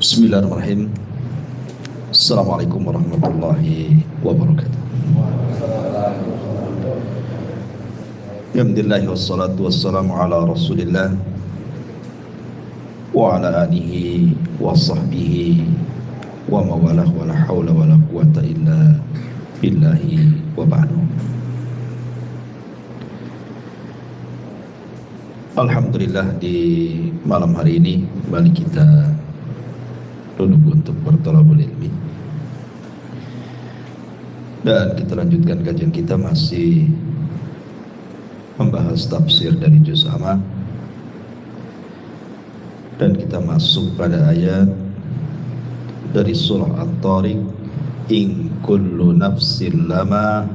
Bismillahirrahmanirrahim. Assalamualaikum warahmatullahi wabarakatuh. Alhamdulillah wassalatu wassalamu ala Rasulillah wa ala alihi wa sahbihi wa mawalah wa la hawla wa la quwata illa billahi wa ba'du. Alhamdulillah, di malam hari ini kembali kita duduk untuk bertolabul ilmi, dan kita lanjutkan kajian kita masih membahas tafsir dari juz amma, dan kita masuk pada ayat dari surah At-Tariq, in kullu nafsin lama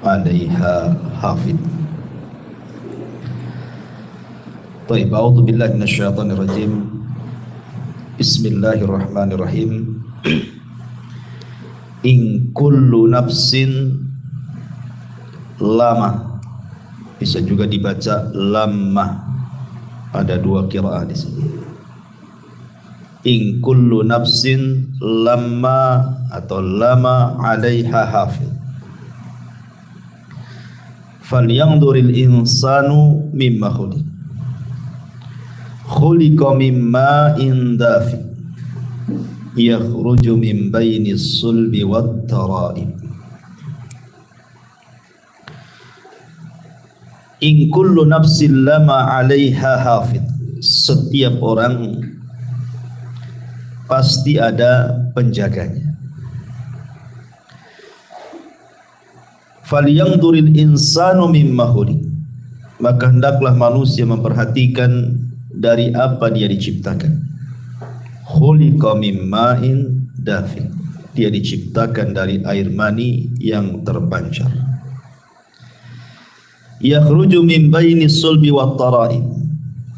'alaiha hafid. Baik, a'udzu billahi minasyaitonir rajim. Bismillahirrahmanirrahim. In kullu nafsin lama, bisa juga dibaca lamma, ada dua qiraah di sini. In kullu nafsin lamma atau lama 'alaiha hafiz. Falyanzuril insanu mimma khuliq. Khuliqa mimma indafi yakhruju min baini sulbi wat tara'ib. In kullu nafsin lama 'alaiha hafid. Setiap orang pasti ada penjaganya. Falyanzuril insanu mimma khuliq. Maka hendaklah manusia memperhatikan dari apa dia diciptakan. Khuliqa min ma'in dafiq. Dia diciptakan dari air mani yang terpancar. Yakhruju min baini sulbi wat tara'ib.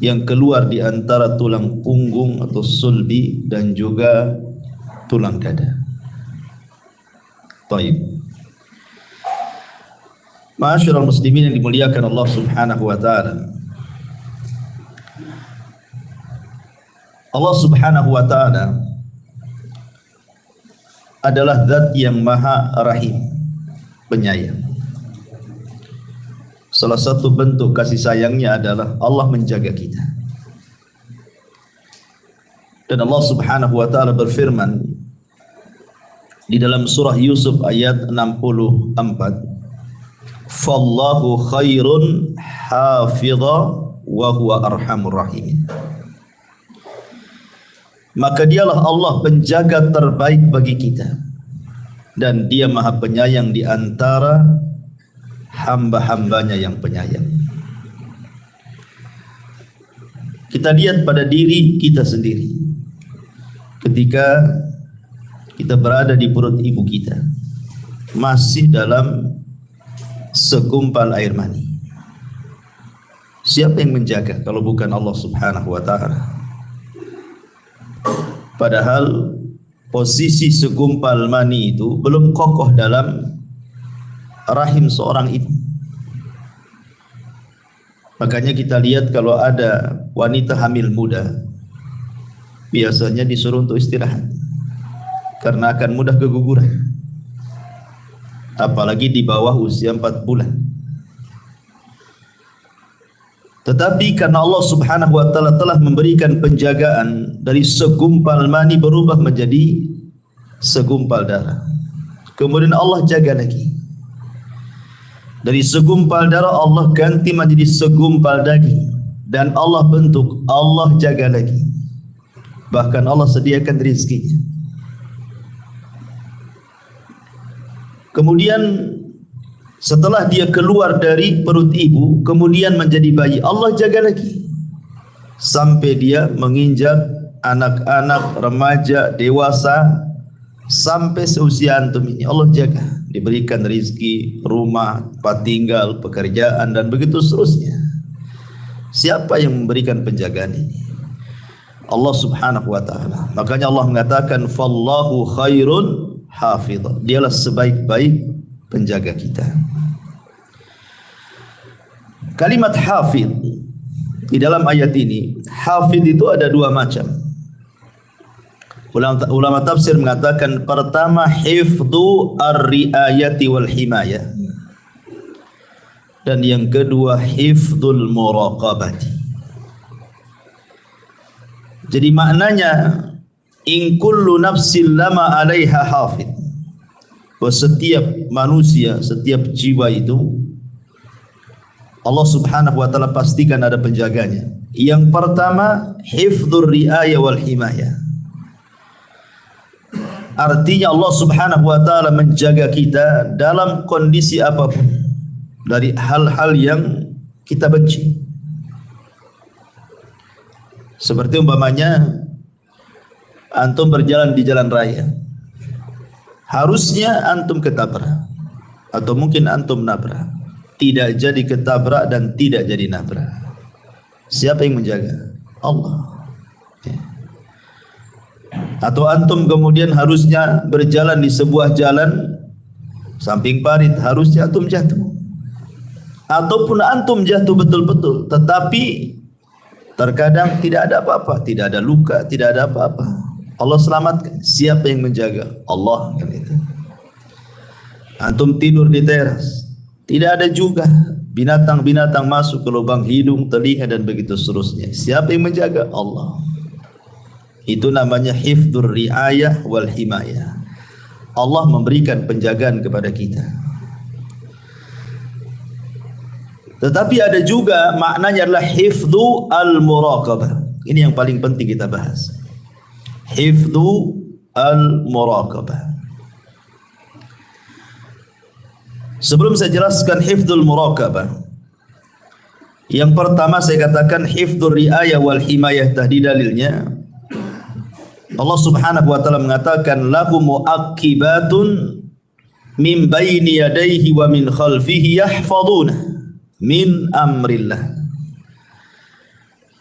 Yang keluar di antara tulang punggung atau sulbi dan juga tulang dada. Baik. Ma'asyiral muslimin yang dimuliakan Allah Subhanahu wa taala. Allah Subhanahu wa ta'ala adalah zat yang maha rahim, penyayang. Salah satu bentuk kasih sayangnya adalah Allah menjaga kita. Dan Allah Subhanahu wa ta'ala berfirman di dalam surah Yusuf ayat 64, Fallahu khairun hafidha wa huwa arhamur rahimin. Maka dialah Allah penjaga terbaik bagi kita, dan dia maha penyayang di antara hamba-hambanya yang penyayang. Kita lihat pada diri kita sendiri. Ketika kita berada di perut ibu kita, masih dalam segumpal air mani, siapa yang menjaga kalau bukan Allah Subhanahu wa ta'ala? Padahal posisi segumpal mani itu belum kokoh dalam rahim seorang ibu. Makanya kita lihat kalau ada wanita hamil muda, biasanya disuruh untuk istirahat karena akan mudah keguguran. Apalagi di bawah usia 4 bulan. Tetapi karena Allah Subhanahu wa ta'ala telah memberikan penjagaan, dari segumpal mani berubah menjadi segumpal darah. Kemudian Allah jaga lagi. Dari segumpal darah Allah ganti menjadi segumpal daging. Dan Allah bentuk, Allah jaga lagi. Bahkan Allah sediakan rezekinya. Kemudian setelah dia keluar dari perut ibu, kemudian menjadi bayi, Allah jaga lagi. Sampai dia menginjak anak-anak, remaja, dewasa, sampai seusia antum ini, Allah jaga. Diberikan rezeki, rumah, tempat tinggal, pekerjaan, dan begitu seterusnya. Siapa yang memberikan penjagaan ini? Allah Subhanahu wa ta'ala. Makanya Allah mengatakan, Fallahu khairun hafidh. Dialah sebaik-baik penjaga kita. Kalimat hafid di dalam ayat ini, hafid itu ada dua macam. Ulama tafsir mengatakan pertama hifdzu ar-riayati wal himayah, dan yang kedua hifdzul muraqabati. Jadi maknanya in kullu nafsin lama 'alaiha hafidh, bahwa setiap manusia, setiap jiwa itu Allah Subhanahu wa taala pastikan ada penjaganya. Yang pertama hifdzur riayah wal himayah, artinya Allah Subhanahu wa taala menjaga kita dalam kondisi apapun dari hal-hal yang kita benci. Seperti umpamanya antum berjalan di jalan raya, harusnya antum ketabrak atau mungkin antum nabrak, tidak jadi ketabrak dan tidak jadi nabrak. Siapa yang menjaga? Allah. Atau antum kemudian harusnya berjalan di sebuah jalan samping parit, harusnya antum jatuh, ataupun antum jatuh betul-betul, tetapi terkadang tidak ada apa-apa, tidak ada luka, tidak ada apa-apa, Allah selamatkan. Siapa yang menjaga? Allah. Antum tidur di teras, tidak ada juga binatang-binatang masuk ke lubang hidung, telinga dan begitu seterusnya. Siapa yang menjaga? Allah. Itu namanya hifdzur riayah wal himayah. Allah memberikan penjagaan kepada kita. Tetapi ada juga maknanya adalah hifdzu al-muraqabah. Ini yang paling penting kita bahas. Hifdzu al-muraqabah. Sebelum saya jelaskan hifdzul muraqabah, yang pertama saya katakan hifdzur riayah wal himayah, tadi dalilnya Allah Subhanahu wa taala mengatakan lahu muaqibatun min baini yadayhi wa min khalfihi yahfazuna min amrillah.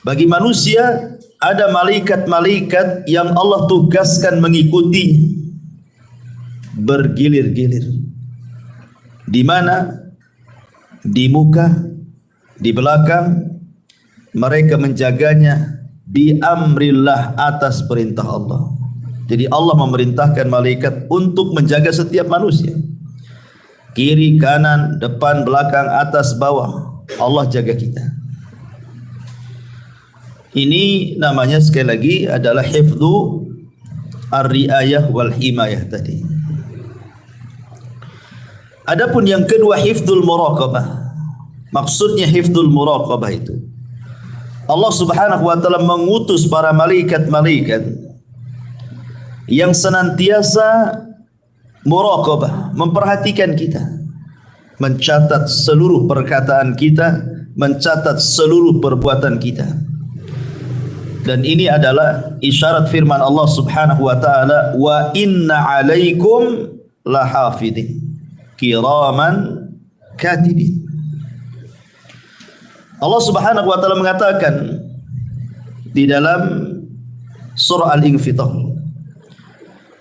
Bagi manusia ada malaikat-malaikat yang Allah tugaskan mengikuti bergilir-gilir. Di mana? Di muka, di belakang, mereka menjaganya bi amrillah, atas perintah Allah. Jadi Allah memerintahkan malaikat untuk menjaga setiap manusia, kiri, kanan, depan, belakang, atas, bawah. Allah jaga kita. Ini namanya sekali lagi adalah hifdzu ar-riayah wal himayah tadi. Adapun yang kedua hifdzul muraqabah. Maksudnya hifdzul muraqabah itu Allah Subhanahu wa taala mengutus para malaikat-malaikat yang senantiasa muraqabah, memperhatikan kita, mencatat seluruh perkataan kita, mencatat seluruh perbuatan kita. Dan ini adalah isyarat firman Allah Subhanahu wa taala, wa inna 'alaikum lahafidin kiraman katibin. Allah Subhanahu wa taala mengatakan di dalam surah Al-Infitar,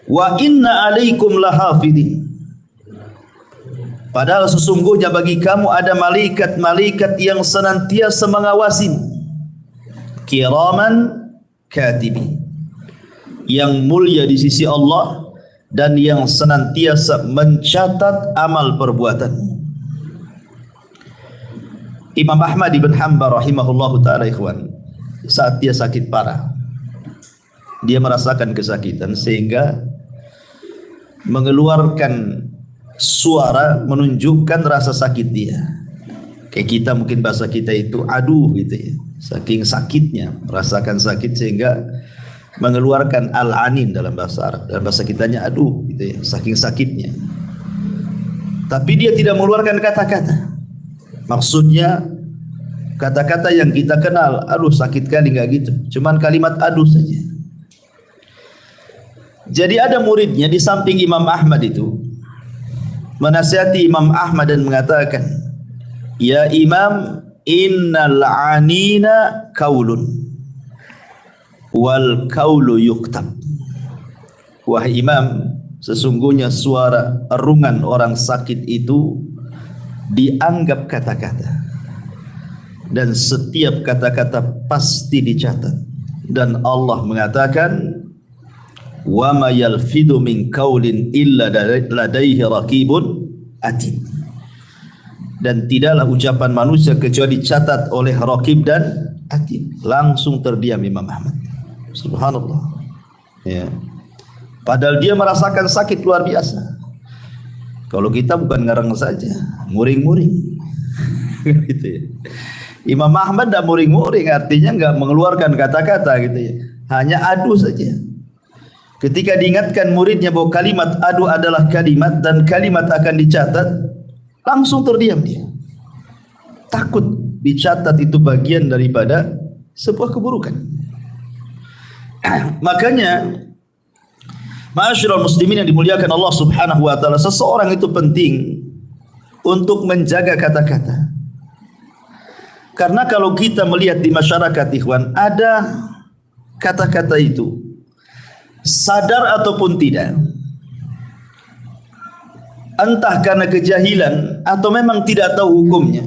wa inna 'alaikum lahafidin, padahal sesungguhnya bagi kamu ada malaikat-malaikat yang senantiasa mengawasi, kiraman katibin, yang mulia di sisi Allah dan yang senantiasa mencatat amal perbuatan. Imam Ahmad ibn Hanbal rahimahullahu ta'ala, ikhwan, saat dia sakit parah, dia merasakan kesakitan sehingga mengeluarkan suara menunjukkan rasa sakit dia. Kayak kita mungkin bahasa kita itu aduh gitu ya, saking sakitnya merasakan sakit sehingga mengeluarkan al-anin dalam bahasa Arab. Dalam bahasa kitanya aduh gitu ya, saking sakitnya. Tapi dia tidak mengeluarkan kata-kata. Maksudnya kata-kata yang kita kenal, aduh sakit kali, enggak gitu. Cuman kalimat aduh saja. Jadi ada muridnya di samping Imam Ahmad itu menasihati Imam Ahmad dan mengatakan, ya Imam, innal anina kaulun wal kaulu yuktab. Wahai Imam, sesungguhnya suara erungan orang sakit itu dianggap kata-kata, dan setiap kata-kata pasti dicatat. Dan Allah mengatakan, wa ma yalfidu min qaulin illa ladaihi raqibun atid. Dan tidaklah ucapan manusia kecuali dicatat oleh raqib dan atid. Langsung terdiam Imam Ahmad. Subhanallah. Ya. Padahal dia merasakan sakit luar biasa. Kalau kita bukan ngarang saja, muring-muring. Gitu ya. Imam Ahmad tidak muring-muring, artinya enggak mengeluarkan kata-kata gitu ya. Hanya adu saja. Ketika diingatkan muridnya bahwa kalimat adu adalah kalimat dan kalimat akan dicatat, langsung terdiam dia. Takut dicatat itu bagian daripada sebuah keburukan. Makanya ma'asyiral muslimin yang dimuliakan Allah Subhanahu wa taala, seseorang itu penting untuk menjaga kata-kata. Karena kalau kita melihat di masyarakat ikhwan, ada kata-kata itu sadar ataupun tidak, entah karena kejahilan atau memang tidak tahu hukumnya,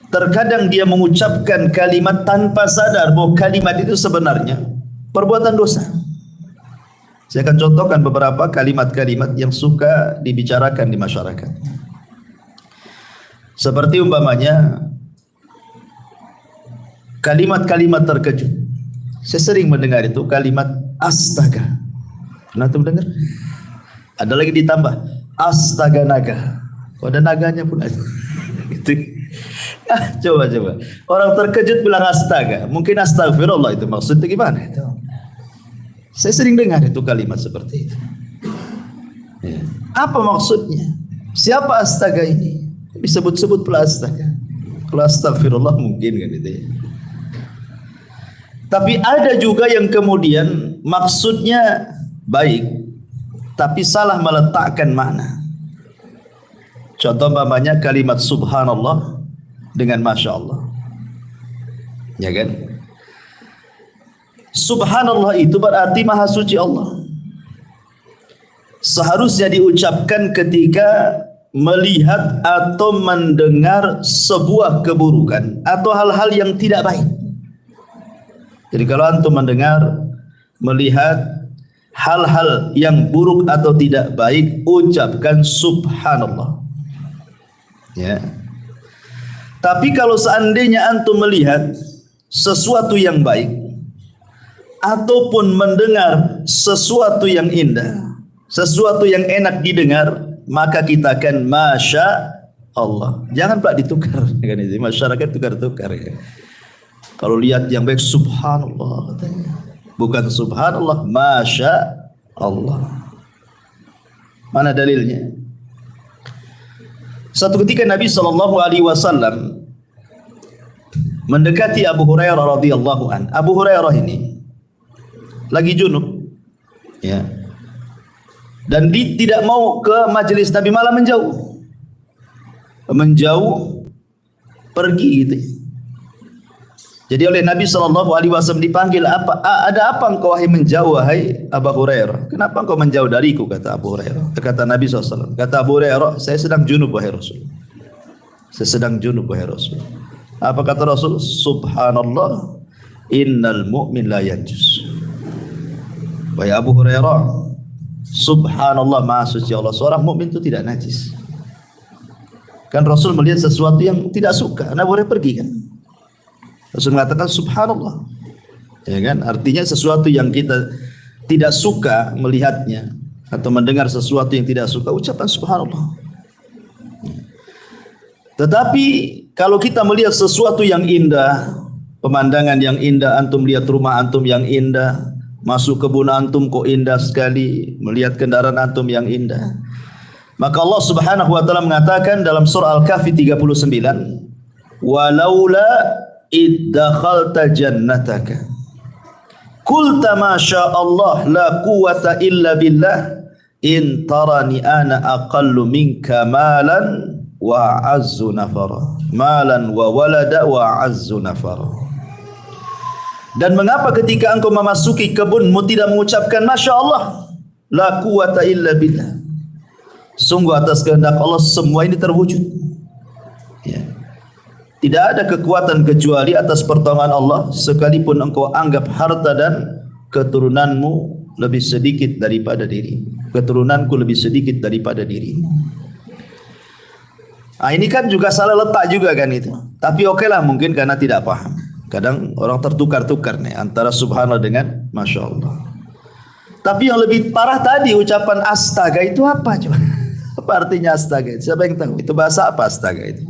terkadang dia mengucapkan kalimat tanpa sadar bahwa kalimat itu sebenarnya perbuatan dosa. Saya akan contohkan beberapa kalimat-kalimat yang suka dibicarakan di masyarakat. Seperti umpamanya kalimat-kalimat terkejut. Saya sering mendengar itu kalimat astaga. Pernah tuh mendengar? Ada lagi ditambah astaga naga. Oh, ada naganya pun ada. Gitu. Coba. Orang terkejut bilang astaga. Mungkin astagfirullah itu maksudnya gimana itu? Saya sering dengar itu kalimat seperti itu. Ya. Apa maksudnya? Siapa astaga ini? Disebut-sebut pula astaga. Kalau astagfirullah mungkin kan itu ya. Tapi ada juga yang kemudian maksudnya baik, tapi salah meletakkan makna. Contoh umpamanya kalimat subhanallah dengan masya Allah, ya kan? Subhanallah itu berarti maha suci Allah. Seharusnya diucapkan ketika melihat atau mendengar sebuah keburukan atau hal-hal yang tidak baik. Jadi kalau antum mendengar, melihat hal-hal yang buruk atau tidak baik, ucapkan subhanallah. Ya. Tapi kalau seandainya antum melihat sesuatu yang baik ataupun mendengar sesuatu yang indah, sesuatu yang enak didengar, maka kita akan masya Allah. Jangan Pak ditukar kan itu. Masyarakat tukar-tukar ya. Kalau lihat yang baik subhanallah katanya. Bukan subhanallah, masya Allah. Mana dalilnya? Satu ketika Nabi SAW mendekati Abu Hurairah radhiyallahu an. Abu Hurairah ini lagi junub, ya. Dan dia tidak mau ke majelis Nabi, malah menjauh, pergi gitu. Jadi oleh Nabi SAW dipanggil, ada apa engkau wahai menjauh wahai Abu Hurairah? Kenapa engkau menjauh dariku? Kata Abu Hurairah. Kata Nabi SAW. Kata Abu Hurairah, saya sedang junub wahai Rasul. Saya sedang junub wahai Rasul. Apa kata Rasul? Subhanallah, innal mu'min la yanjus. Wahai Abu Hurairah, subhanallah, maha suci Allah. Seorang mukmin itu tidak najis. Kan Rasul melihat sesuatu yang tidak suka, Nabi Hurairah pergi kan. Rasul mengatakan subhanallah, ya kan? Artinya sesuatu yang kita tidak suka melihatnya atau mendengar sesuatu yang tidak suka, ucapan subhanallah. Tetapi kalau kita melihat sesuatu yang indah, pemandangan yang indah, antum lihat rumah antum yang indah, masuk kebun antum kok indah sekali, melihat kendaraan antum yang indah, maka Allah Subhanahu wa taala mengatakan dalam surah Al-Kahfi 39, walaula iddakhalta jannataka qulta ma syaa Allah la quwwata illa billah in tarani ana aqallu minka malan wa azzu nafara, malan wa walada wa azzu nafara. Dan mengapa ketika engkau memasuki kebunmu tidak mengucapkan masya Allah, la quwwata illa billah, sungguh atas kehendak Allah semua ini terwujud, ya. Tidak ada kekuatan kecuali atas pertolongan Allah, sekalipun engkau anggap harta dan keturunanmu lebih sedikit daripada dirimu, keturunanku lebih sedikit daripada dirimu. Ini kan juga salah letak juga kan itu. Tapi oke lah, mungkin karena tidak paham. Kadang orang tertukar-tukar nih antara subhanallah dengan masya Allah. Tapi yang lebih parah tadi ucapan astaga itu apa coba? Apa artinya astaga itu? Siapa yang tahu? Itu bahasa apa astaga itu?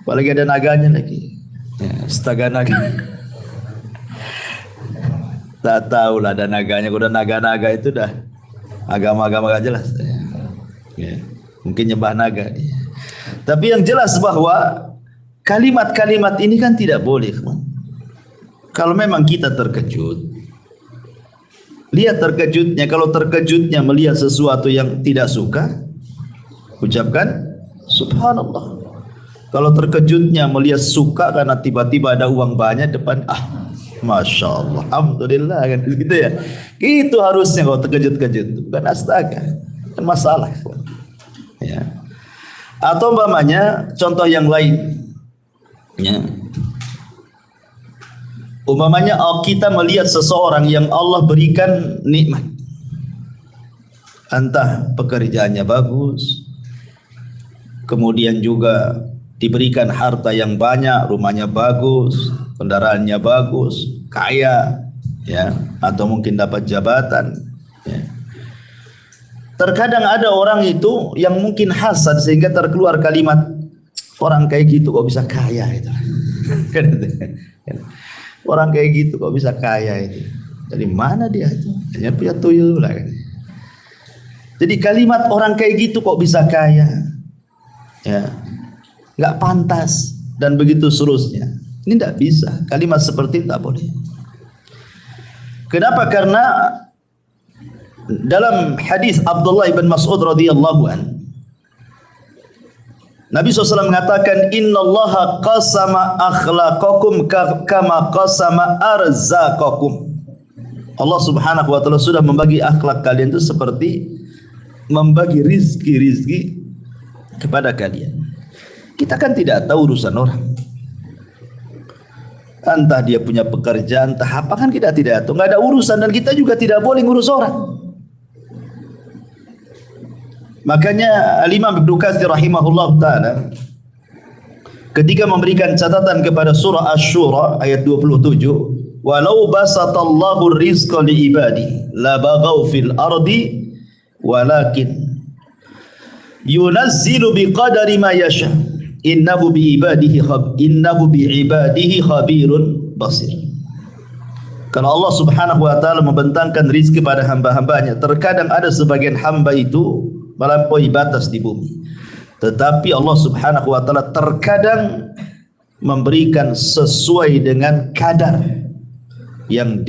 Apalagi ada naganya lagi. Ya, astaga naga. Tak tahu lah ada naganya. Udah naga-naga itu dah agama-agama gak jelas. Ya, mungkin nyembah naga. Tapi yang jelas bahwa kalimat-kalimat ini kan tidak boleh. Kalau memang kita terkejut, lihat terkejutnya. Kalau terkejutnya melihat sesuatu yang tidak suka, ucapkan subhanallah. Kalau terkejutnya melihat suka karena tiba-tiba ada uang banyak depan, masya Allah, alhamdulillah kan gitu ya. Itu harusnya kalau terkejut-kejut, bukan astaga, kan masalah. Ya. Atau umpamanya contoh yang lain, ya. Umpamanya kita melihat seseorang yang Allah berikan nikmat, entah pekerjaannya bagus, kemudian juga diberikan harta yang banyak, rumahnya bagus, kendaraannya bagus, kaya, ya, atau mungkin dapat jabatan. Ya. Terkadang ada orang itu yang mungkin hasad sehingga terkeluar kalimat, orang kayak gitu kok bisa kaya itu. Orang kayak gitu kok bisa kaya itu. Dari mana dia itu? Hanya punya tuyul lah. Jadi kalimat orang kayak gitu kok bisa kaya, ya, nggak pantas dan begitu seterusnya. Ini tidak bisa. Kalimat seperti itu tak boleh. Kenapa? Karena dalam hadis Abdullah bin Mas'ud radhiyallahu an, Nabi SAW mengatakan, innallaha qasama akhlaqakum kama qasama arzaqakum. Allah Subhanahu wa taala sudah membagi akhlak kalian itu seperti membagi rizki kepada kalian. Kita kan tidak tahu urusan orang. Entah dia punya pekerjaan, entah apa, kan kita tidak tahu. Nggak ada urusan, dan kita juga tidak boleh ngurus orang. Makanya Al-Imam Ibnu Katsir rahimahullah ta'ala ketika memberikan catatan kepada surah Asy-Syura ayat 27, walau basatallahu rizqa li ibadi la baghaw fil ardi walakin yunazzilu biqadari ma yasha innahu bi ibadihi khabirun basir. Kalau Allah Subhanahu wa taala membentangkan rizki pada hamba-hambanya, terkadang ada sebagian hamba itu melampaui batas di bumi. Tetapi Allah Subhanahu wa taala terkadang memberikan sesuai dengan kadar yang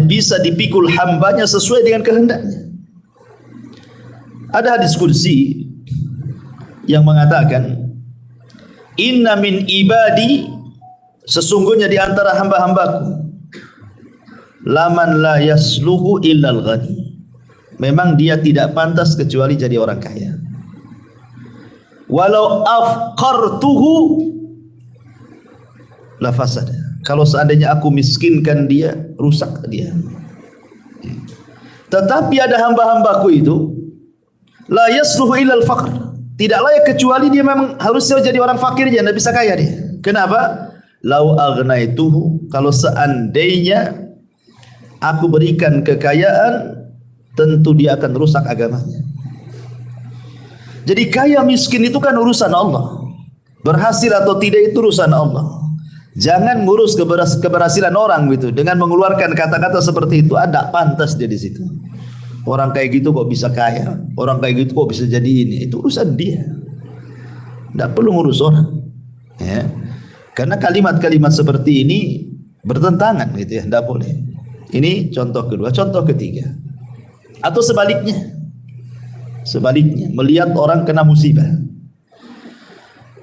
bisa dipikul hambanya sesuai dengan kehendaknya. Ada hadis qudsi yang mengatakan, inna min ibadi, sesungguhnya di antara hamba-hambaku, laman la yasluhu illal ghani, memang dia tidak pantas kecuali jadi orang kaya. Walau afqartuhu la fasada, kalau seandainya aku miskinkan dia, rusak dia. Tetapi ada hamba-hambaku itu la yasluhu illal faqr, tidak layak kecuali dia memang harusnya jadi orang fakir aja, tidak bisa kaya dia. Kenapa? Lau agnaituhu, kalau seandainya aku berikan kekayaan, tentu dia akan rusak agamanya. Jadi kaya miskin itu kan urusan Allah. Berhasil atau tidak itu urusan Allah. Jangan ngurus keberhasilan orang gitu dengan mengeluarkan kata-kata seperti itu. Ada pantas dia di situ. Orang kayak gitu kok bisa kaya, orang kayak gitu kok bisa jadi ini. Itu urusan dia. Tidak perlu ngurus orang. Ya. Karena kalimat-kalimat seperti ini bertentangan gitu ya, tidak boleh. Ini contoh kedua. Contoh ketiga, atau sebaliknya, melihat orang kena musibah,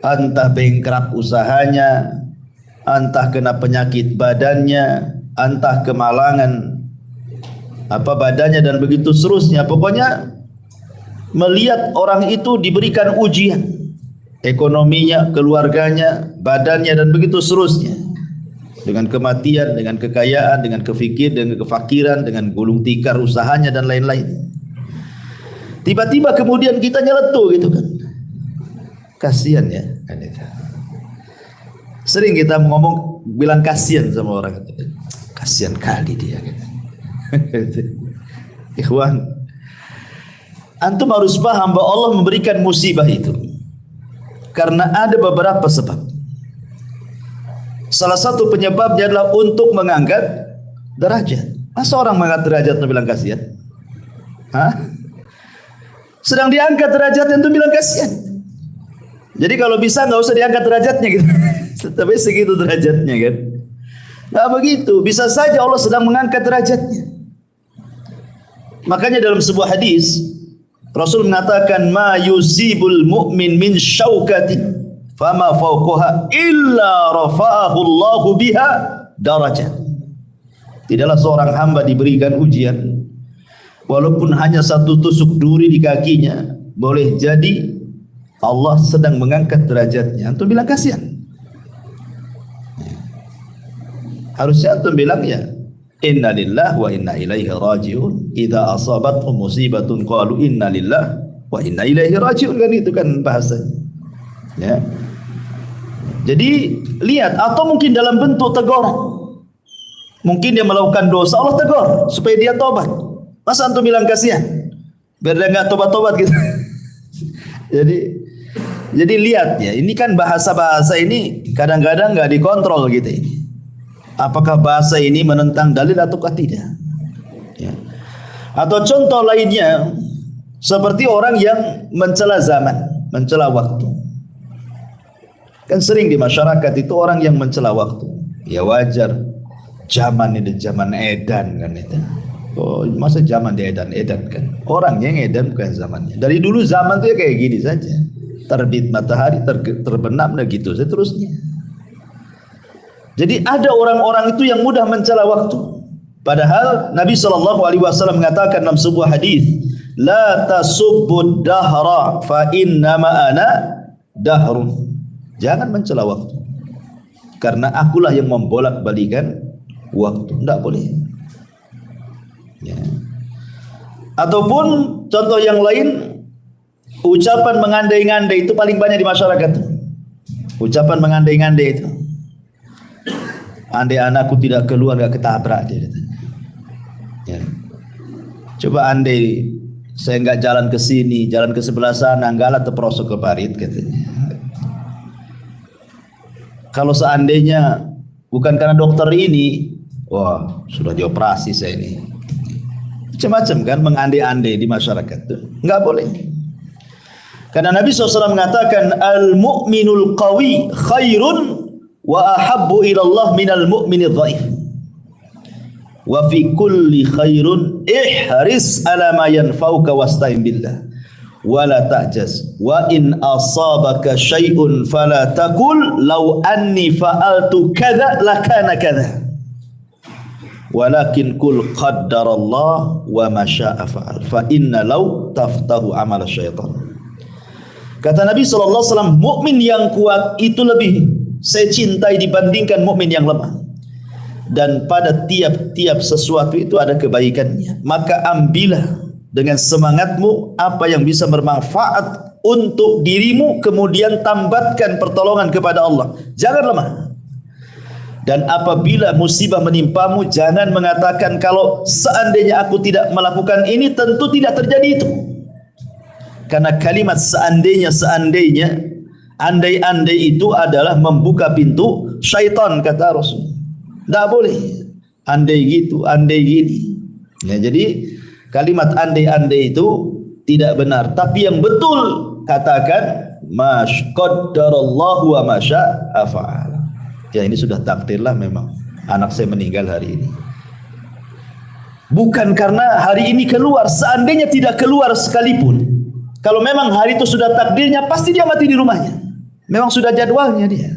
entah bengkrak usahanya, entah kena penyakit badannya, entah kemalangan badannya dan begitu seterusnya. Pokoknya melihat orang itu diberikan ujian, ekonominya, keluarganya, badannya dan begitu seterusnya. dengan kematian, dengan kekayaan, dengan kefikir, dengan kefakiran, dengan gulung tikar usahanya dan lain-lain. Tiba-tiba kemudian kita nyeletuk gitu kan. Kasihan ya. Sering kita ngomong bilang kasihan sama orang. Kasihan kali dia gitu. Ikhwan, antum harus paham bahwa Allah memberikan musibah itu karena ada beberapa sebab. Salah satu penyebabnya adalah untuk mengangkat derajat. Masa orang mengangkat derajat dan bilang kasihan? Hah? Sedang diangkat derajatnya itu bilang kasihan. Jadi kalau bisa nggak usah diangkat derajatnya gitu. Tapi segitu derajatnya kan. Nggak begitu. Bisa saja Allah sedang mengangkat derajatnya. Makanya dalam sebuah hadis Rasul mengatakan ma yusibul mu'min min syaukatin fama fawqaha illa rafa'ahu Allahu biha darajat. Tidaklah seorang hamba diberikan ujian walaupun hanya satu tusuk duri di kakinya, boleh jadi Allah sedang mengangkat derajatnya. Antum bilang kasihan. Harusnya antum bilang ya inna lillahi wa inna ilaihi raji'un. Idza asabathum musibatun qalu inna lillahi wa inna ilaihi raji'un, kan itu kan bahasanya. Ya. Jadi lihat, atau mungkin dalam bentuk teguran. Mungkin dia melakukan dosa, Allah tegur supaya dia tobat. Masa antum bilang kasihan? Biar dia enggak tobat-tobat gitu. Jadi lihat ya, ini kan bahasa-bahasa ini kadang-kadang enggak dikontrol gitu ini. Apakah bahasa ini menentang dalil ataukah tidak? Ya. Atau contoh lainnya seperti orang yang mencela zaman, mencela waktu. Kan sering di masyarakat itu orang yang mencela waktu. Ya wajar. Zaman ini zaman edan kan itu. Oh, masa zaman di edan kan? Orangnya yang edan bukan zamannya. Dari dulu zaman itu ya kayak gini saja. Terbit matahari, terbenam dan gitu seterusnya. Jadi ada orang-orang itu yang mudah mencela waktu. Padahal Nabi SAW mengatakan dalam sebuah hadis, la tasubbud dahra fa innama ana dahrun. Jangan mencela waktu, karena akulah yang membolak-balikan waktu. Tidak boleh. Ya. Ataupun contoh yang lain, ucapan mengandai-ngandai itu paling banyak di masyarakat. Ucapan mengandai-ngandai itu, andai anakku tidak keluar gak ketabrak dia katanya. Ya. Coba andai saya nggak jalan ke sini, jalan ke sebelah sana, nggak terperosok ke parit katanya. Kalau seandainya bukan karena dokter ini, wah sudah dioperasi saya ini. Macam-macam kan mengandai-andai di masyarakat itu nggak boleh. Karena Nabi SAW mengatakan al-mu'minul qawi khairun wa ahabbu ila Allah minal mu'minidh dhaif. Wa fi kulli khairun ihris ala ma yanfa'uka wasta'in billah wa la ta'jaz wa in asabaka syai'un fala taqul law anni fa'altu kadza lakana kadza walakin qul qaddarallah wa ma syaa fa'al fa inna law taftahu amal syaitan. Kata Nabi SAW, mukmin yang kuat itu lebih saya cintai dibandingkan mukmin yang lemah. Dan pada tiap-tiap sesuatu itu ada kebaikannya. Maka ambillah dengan semangatmu apa yang bisa bermanfaat untuk dirimu, kemudian tambatkan pertolongan kepada Allah. Jangan lemah. Dan apabila musibah menimpamu, jangan mengatakan kalau seandainya aku tidak melakukan ini, tentu tidak terjadi itu. Karena kalimat seandainya, andai-andai itu adalah membuka pintu syaitan, kata Rasul. Tidak boleh andai gitu, andai gini. Ya, jadi kalimat andai-andai itu tidak benar. Tapi yang betul katakan qaddarallahu wa ma syaa fa'al. Ya ini sudah takdirlah memang anak saya meninggal hari ini. Bukan karena hari ini keluar, seandainya tidak keluar sekalipun. Kalau memang hari itu sudah takdirnya, pasti dia mati di rumahnya. Memang sudah jadwalnya dia.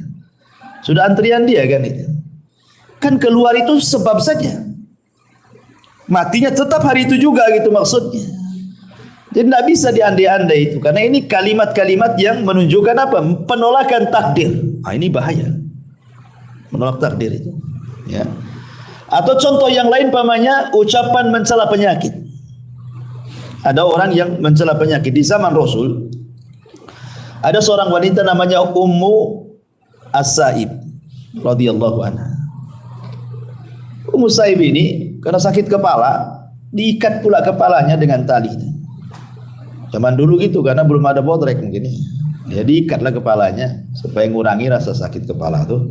Sudah antrian dia kan itu. Kan keluar itu sebab saja. Matinya tetap hari itu juga gitu maksudnya. Jadi tidak bisa diandai-andai itu. Karena ini kalimat-kalimat yang menunjukkan apa? Penolakan takdir. Nah, ini bahaya. Menolak takdir itu. Ya. Atau contoh yang lain pamannya ucapan mencela penyakit. Ada orang yang mencela penyakit di zaman Rasul. Ada seorang wanita namanya Ummu As-Sa'ib radhiyallahu anha. Ummu Sa'ib ini karena sakit kepala, diikat pula kepalanya dengan tali. Zaman dulu gitu karena belum ada bodrek mungkin. Ya diikatlah kepalanya supaya mengurangi rasa sakit kepala tuh.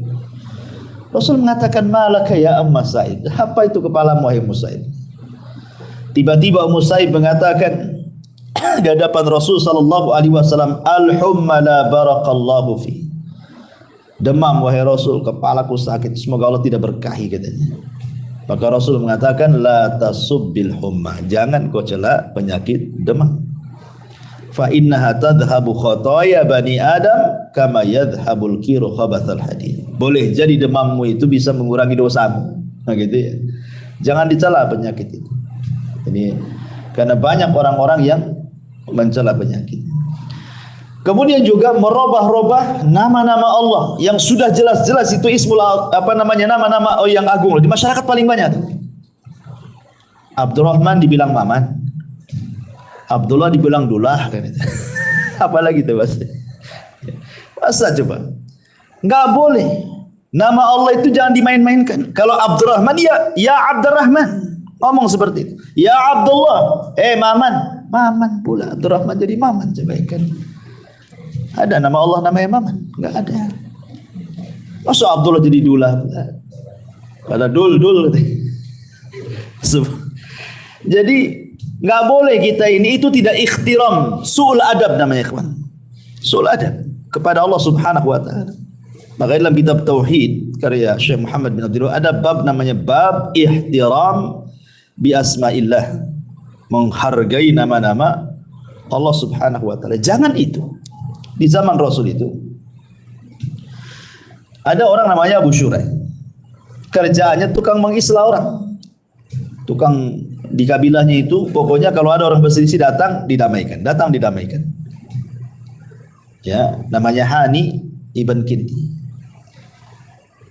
Rasul mengatakan, malaka ya Ummu Sa'ib, apa itu kepalamu wahai Ummu Sa'ib? Tiba-tiba Ummu Sa'ib mengatakan di hadapan Rasul sallallahu alaihi wasallam, al-humma la barakallahu fi. Demam wahai Rasul, kepalaku sakit, semoga Allah tidak berkahi katanya. Maka Rasul mengatakan, la tasubbil humma, jangan kau cela penyakit demam. Fa innaha tadhhabu khotoya bani Adam kama yadhhabul kiru khabathal hadid. Boleh jadi demammu itu bisa mengurangi dosamu. Nah gitu ya. Jangan dicela penyakit itu. Ini karena banyak orang-orang yang mencela penyakit. Kemudian juga merubah-rubah nama-nama Allah yang sudah jelas-jelas itu ismul nama-nama yang agung. Di masyarakat paling banyak. Abdurrahman dibilang Maman. Abdullah dibilang Dullah kan itu. Apalagi itu masa coba. Enggak boleh. Nama Allah itu jangan dimain-mainkan. Kalau Abdurrahman ya Abdurrahman. Ngomong seperti itu. Ya Abdullah, Maman. Maman pula Abdurrahman jadi Maman, coba kan. Ada nama Allah namanya Maman? Enggak ada. Masa Abdullah jadi Dullah? Pada dul. Jadi nggak boleh kita ini, itu tidak ikhtiram, su'ul adab namanya kawan. Su'ul adab kepada Allah Subhanahu wa taala. Maka dalam kitab tauhid karya Syekh Muhammad bin Abdul ada bab namanya bab ihtiram bi asma'illah, menghargai nama-nama Allah Subhanahu wa taala. Jangan itu. Di zaman Rasul itu ada orang namanya Abu Syurai. Kerjaannya tukang mengislah orang. Tukang di kabilahnya itu, pokoknya kalau ada orang berselisih datang didamaikan. Ya, namanya Hani ibn Kinti.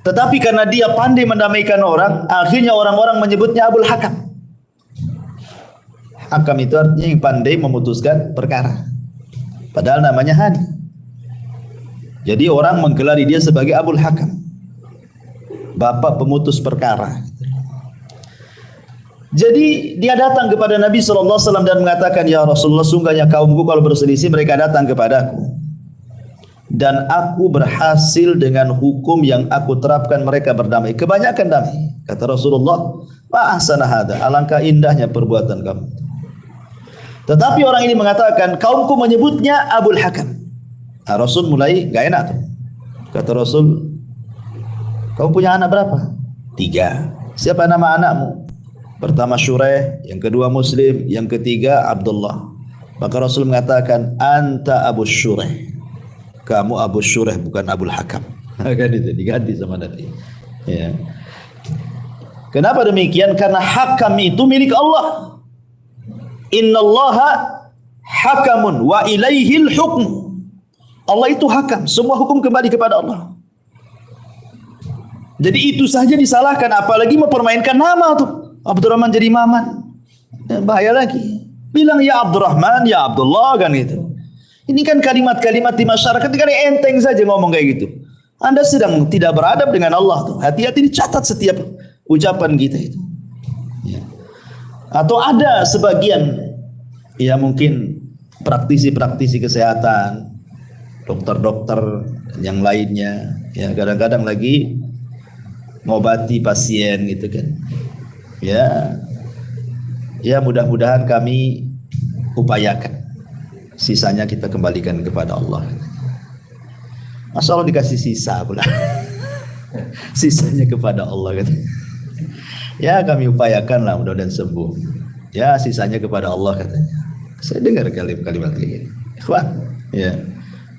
Tetapi karena dia pandai mendamaikan orang, akhirnya orang-orang menyebutnya Abul Hakam. Hakam itu artinya yang pandai memutuskan perkara. Padahal namanya Hani. Jadi orang menggelari dia sebagai Abul Hakam, bapak pemutus perkara. Jadi dia datang kepada Nabi SAW dan mengatakan, ya Rasulullah, sungguhnya kaumku kalau berselisih mereka datang kepadaku, dan aku berhasil dengan hukum yang aku terapkan, mereka berdamai, kebanyakan damai. Kata Rasulullah, ma ahsana hada, alangkah indahnya perbuatan kamu. Tetapi orang ini mengatakan, kaumku menyebutnya Abul Hakam. Nah, Rasul mulai gak enak tuh. Kata Rasul, kamu punya anak berapa? 3. Siapa nama anakmu? Pertama Syuraih, yang kedua Muslim, yang ketiga Abdullah. Maka Rasul mengatakan, anta Abu Syuraih, kamu Abu Syuraih bukan Abul Hakam. Kan itu diganti sama Nabi. Ya. Kenapa demikian? Karena hakam itu milik Allah. Innallaha hakamun wa ilaihil hukm. Allah itu hakam, semua hukum kembali kepada Allah. Jadi itu saja disalahkan, apalagi mempermainkan nama tuh. Abdurrahman jadi Maman, bahaya lagi. Bilang ya Abdurrahman, ya Abdullah kan gitu. Ini kan kalimat-kalimat di masyarakat kan enteng saja ngomong kayak gitu. Anda sedang tidak beradab dengan Allah tuh. Hati-hati dicatat setiap ucapan kita itu. Ya. Atau ada sebagian, ya mungkin praktisi-praktisi kesehatan, dokter-dokter yang lainnya, ya kadang-kadang lagi ngobati pasien gitu kan. Ya mudah-mudahan kami upayakan, sisanya kita kembalikan kepada Allah. Masa Allah dikasih sisa pula. Sisanya kepada Allah kan. Ya kami upayakan lah, mudah-mudahan sembuh. Ya sisanya kepada Allah katanya. Saya dengar kalimat kayak gini. Ikhwan, ya.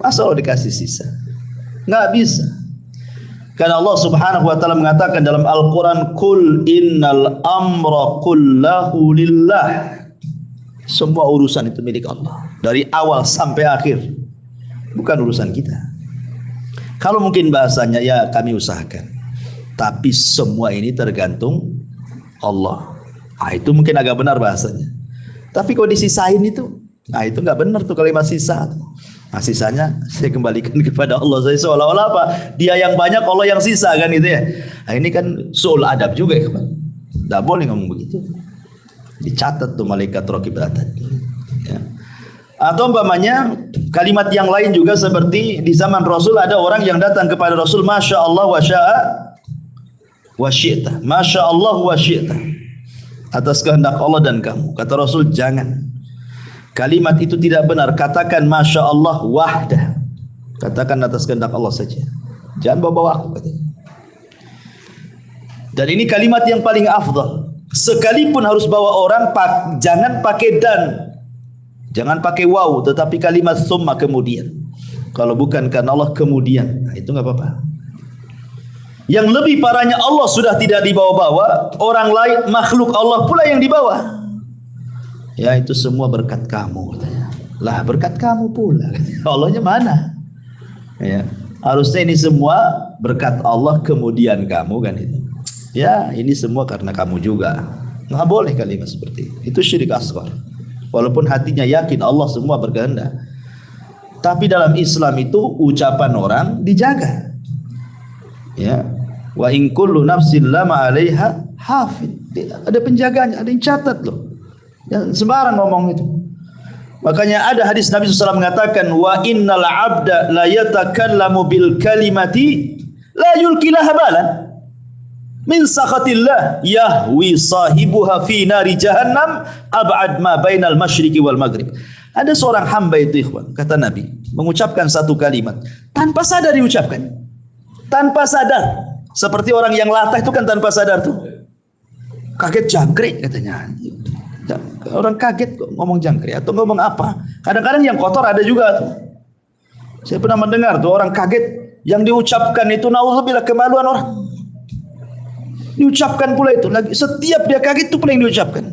Masa Allah dikasih sisa? Nggak bisa. Karena Allah Subhanahu wa taala mengatakan dalam Al-Qur'an, "Qul innal amra kullahu lillah." Semua urusan itu milik Allah, dari awal sampai akhir. Bukan urusan kita. Kalau mungkin bahasanya ya kami usahakan. Tapi semua ini tergantung Allah. Itu mungkin agak benar bahasanya. Tapi kalau disisain itu, itu nggak benar tuh kalimat sisa. Sisanya saya kembalikan kepada Allah. Saya seolah-olah apa? Dia yang banyak, Allah yang sisa kan itu ya. Ini kan soal adab juga ya. Nggak boleh ngomong begitu. Dicatat tuh malaikat raqib atid. Ya. Atau umpamanya kalimat yang lain juga seperti di zaman Rasul ada orang yang datang kepada Rasul, Masya Allah wa sya'a wa syi'ta. Masya Allah wa syi'ta. Atas kehendak Allah dan kamu. Kata Rasul, jangan. Kalimat itu tidak benar. Katakan Masya Allah wahdah. Katakan atas kehendak Allah saja. Jangan bawa-bawa aku katanya. Dan ini kalimat yang paling afdal. Sekalipun harus bawa orang, jangan pakai dan. Jangan pakai waw, tetapi kalimat summa kemudian. Kalau bukan karena Allah kemudian, itu nggak apa-apa. Yang lebih parahnya Allah sudah tidak dibawa-bawa, orang lain makhluk Allah pula yang dibawa. Ya itu semua berkat kamu katanya. Lah berkat kamu pula katanya. Allahnya mana? Ya, harusnya ini semua berkat Allah kemudian kamu kan itu. Ya ini semua karena kamu juga. Nggak boleh kalimat seperti itu. Itu syirik asghar. Walaupun hatinya yakin Allah semua berkehendak. Tapi dalam Islam itu ucapan orang dijaga. Ya. Wa in kullu nafsin lama 'alaiha hafid. Ada penjaganya, ada yang catat loh. Yang sembarang ngomong itu. Makanya ada hadis Nabi SAW mengatakan, wa innal 'abda la yatakallamu bil kalimati la yulqilaha balan min sakhatillah yahwi sahibuha fi nari jahannam ab'ad ma bainal masyriqi wal maghrib. Ada seorang hamba itu ikhwan, kata Nabi, mengucapkan satu kalimat tanpa sadar diucapkan. Tanpa sadar. Seperti orang yang latah itu kan tanpa sadar tuh. Kaget jangkrik katanya. Orang kaget kok ngomong jangkrik atau ngomong apa. Kadang-kadang yang kotor ada juga tuh. Saya pernah mendengar tuh orang kaget yang diucapkan itu naudzubillah kemaluan orang. Diucapkan pula itu lagi. Setiap dia kaget itu pula yang diucapkan.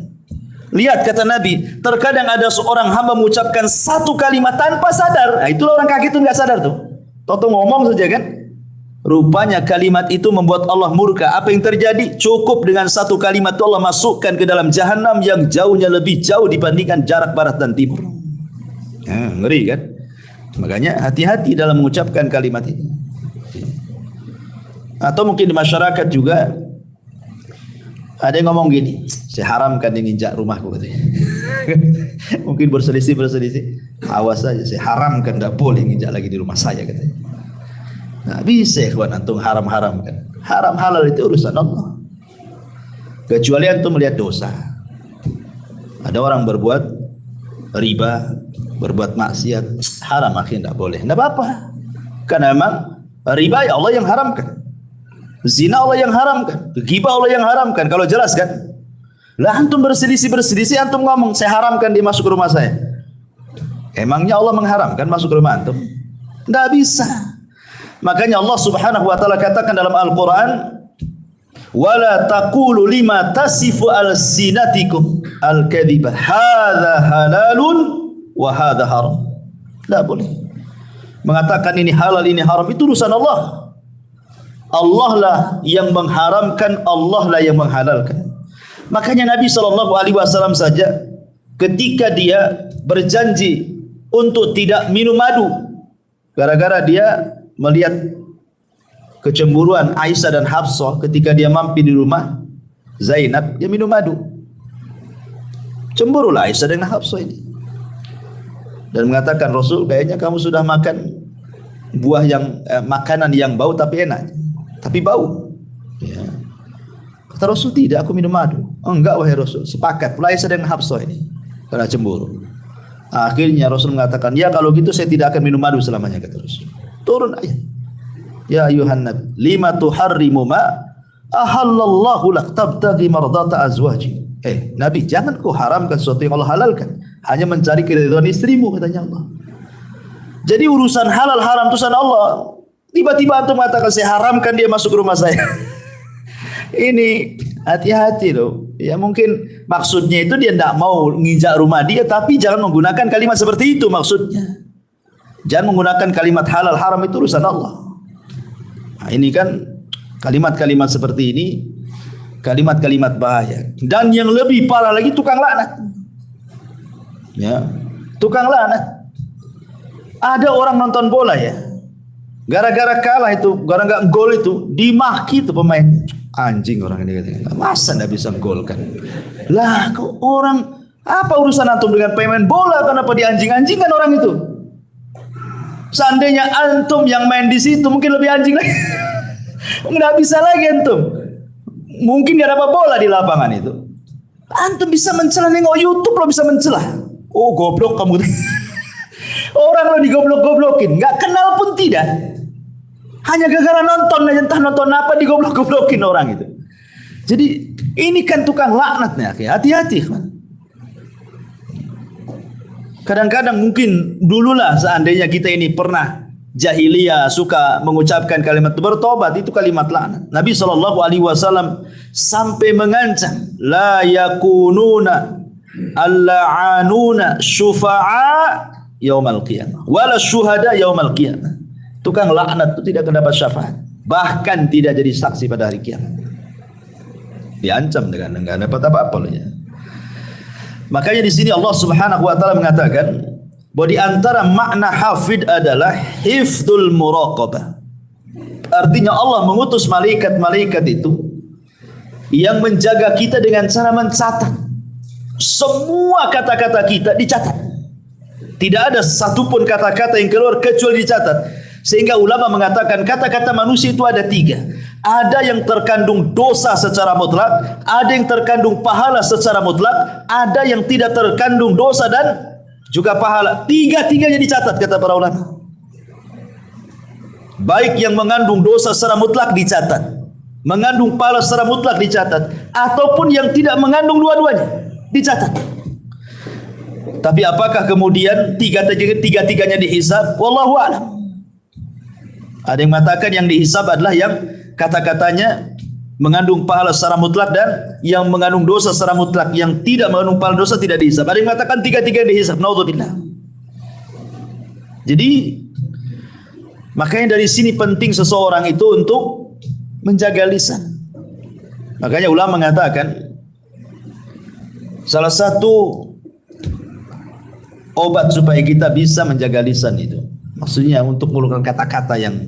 Lihat kata Nabi, terkadang ada seorang hamba mengucapkan satu kalimat tanpa sadar. Nah, itulah orang kaget itu nggak sadar tuh. Toto ngomong saja kan. Rupanya kalimat itu membuat Allah murka. Apa yang terjadi? Cukup dengan satu kalimat itu Allah masukkan ke dalam jahanam yang jauhnya lebih jauh dibandingkan jarak barat dan timur. Ngeri kan? Makanya hati-hati dalam mengucapkan kalimat ini. Atau mungkin di masyarakat juga ada yang ngomong gini, saya haramkan dia nginjak rumahku katanya. Mungkin berselisih. Awas saja, saya haramkan, tidak boleh nginjak lagi di rumah saya katanya. Nah, bisa kawan antum haram-haramkan. Haram halal itu urusan Allah. Kecuali antum melihat dosa. Ada orang berbuat riba, berbuat maksiat, haram akhirnya tidak boleh. Tidak apa-apa. Karena memang riba ya Allah yang haramkan. Zina Allah yang haramkan. Ghibah Allah yang haramkan. Kalau jelas kan? Lah antum berselisih antum ngomong saya haramkan dia masuk ke rumah saya. Emangnya Allah mengharamkan masuk ke rumah antum? Tidak bisa. Makanya Allah Subhanahu wa taala katakan dalam Al-Qur'an, "Wala taqulu lima tasifu alsinatikum al-kadhiba hadza halalun wa hadza haram." Tidak boleh. Mengatakan ini halal ini haram itu urusan Allah. Allah lah yang mengharamkan, Allah lah yang menghalalkan. Makanya Nabi SAW saja ketika dia berjanji untuk tidak minum madu gara-gara dia melihat kecemburuan Aisyah dan Hafsah ketika dia mampir di rumah Zainab, dia minum madu. Cemburulah Aisyah dan Hafsah ini. Dan mengatakan, Rasul, kayaknya kamu sudah makan buah yang makanan yang bau tapi enak, tapi bau. Ya. Kata Rasul, tidak, aku minum madu. Oh, enggak wahai Rasul. Sepakat pula Aisyah dan Hafsah ini karena cemburu. Akhirnya Rasul mengatakan, ya kalau gitu saya tidak akan minum madu selamanya, kata Rasul. Turun ayat. Ya ayuhan nabi, lima tuharrimu ma ahallallahu lak tabtaghi mardata azwaji. Nabi, jangan kau haramkan sesuatu yang Allah halalkan hanya mencari keridhaan istrimu, katanya Allah. Jadi urusan halal haram itu urusan Allah. Tiba-tiba antum mengatakan saya haramkan dia masuk ke rumah saya. Ini hati-hati loh. Ya mungkin maksudnya itu dia tidak mau nginjak rumah dia, tapi jangan menggunakan kalimat seperti itu maksudnya. Jangan menggunakan kalimat halal haram itu urusan Allah. Nah, ini kan Kalimat-kalimat seperti ini kalimat-kalimat bahaya. Dan yang lebih parah lagi tukang laknat. Ya, tukang laknat. Ada orang nonton bola ya, gara-gara kalah itu, gara-gara gol itu, dimaki itu pemain. Anjing orang ini katanya. Masa nggak bisa gol kan? Lah, kok orang apa urusan antum dengan pemain bola? Kenapa dianjing-anjingkan orang itu? Seandainya antum yang main di situ mungkin lebih anjing lagi. Nggak bisa lagi antum. Mungkin nggak dapat bola di lapangan itu. Antum bisa mencela, nengok YouTube lo bisa mencela. Oh goblok kamu. Orang lo digoblok-goblokin, nggak kenal pun tidak. Hanya gara-gara nonton aja, entah nonton apa digoblok-goblokin orang itu. Jadi ini kan tukang laknatnya, hati-hati kan. Kadang-kadang mungkin dululah seandainya kita ini pernah jahiliyah suka mengucapkan kalimat bertobat, itu kalimat laknat. Nabi SAW sampai mengancam, la yakununa al-la'anuna syufa'a yaumal qiyamah wala syuhada yaumal qiyamah. Tukang laknat itu tidak akan dapat syafaat, bahkan tidak jadi saksi pada hari kiamat. Diancam dengan enggak dapat apa-apa loh ya. Makanya di sini Allah Subhanahu wa taala mengatakan bahwa di antara makna hafid adalah hifdzul muraqabah. Artinya Allah mengutus malaikat-malaikat itu yang menjaga kita dengan cara mencatat. Semua kata-kata kita dicatat. Tidak ada satupun kata-kata yang keluar kecuali dicatat. Sehingga ulama mengatakan kata-kata manusia itu ada 3. Ada yang terkandung dosa secara mutlak, ada yang terkandung pahala secara mutlak, ada yang tidak terkandung dosa dan juga pahala. Tiga-tiganya dicatat kata para ulama. Baik yang mengandung dosa secara mutlak dicatat, mengandung pahala secara mutlak dicatat, ataupun yang tidak mengandung dua-duanya dicatat. Tapi apakah kemudian tiga-tiganya dihisab? Wallahu a'lam. Ada yang mengatakan yang dihisab adalah yang kata-katanya mengandung pahala secara mutlak dan yang mengandung dosa secara mutlak. Yang tidak mengandung pahala dosa tidak dihisab. Ada yang mengatakan tiga-tiga dihisab. Naudzubillah. Jadi makanya dari sini penting seseorang itu untuk menjaga lisan. Makanya ulama mengatakan salah satu obat supaya kita bisa menjaga lisan itu, maksudnya untuk mengeluarkan kata-kata yang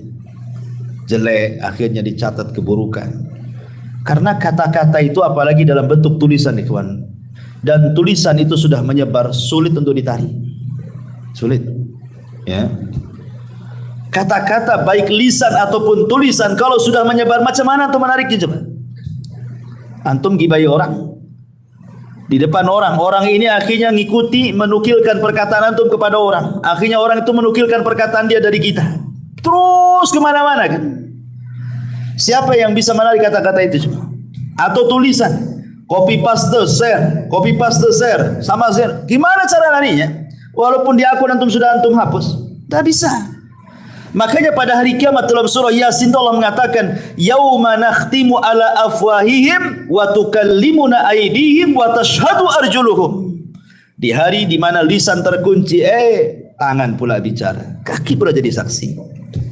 jelek akhirnya dicatat keburukan. Karena kata-kata itu apalagi dalam bentuk tulisan ikhwan, dan tulisan itu sudah menyebar, sulit untuk ditarik. Sulit. Ya. Kata-kata baik lisan ataupun tulisan kalau sudah menyebar, macam mana untuk menariknya coba? Antum gibai orang di depan orang, orang ini akhirnya ngikuti menukilkan perkataan antum kepada orang. Akhirnya orang itu menukilkan perkataan dia dari kita. Terus kemana-mana kan? Siapa yang bisa menarik kata-kata itu cuma? Atau tulisan, copy paste share, sama share. Gimana cara larinya? Walaupun di akun antum sudah antum hapus, tak bisa. Makanya pada hari kiamat dalam surah Yasin Allah mengatakan, yauma nakhtimu ala afwahihim wa tukallimuna aydihim wa tashhadu arjuluhum. Di hari di mana lisan terkunci, tangan pula bicara, kaki pula jadi saksi.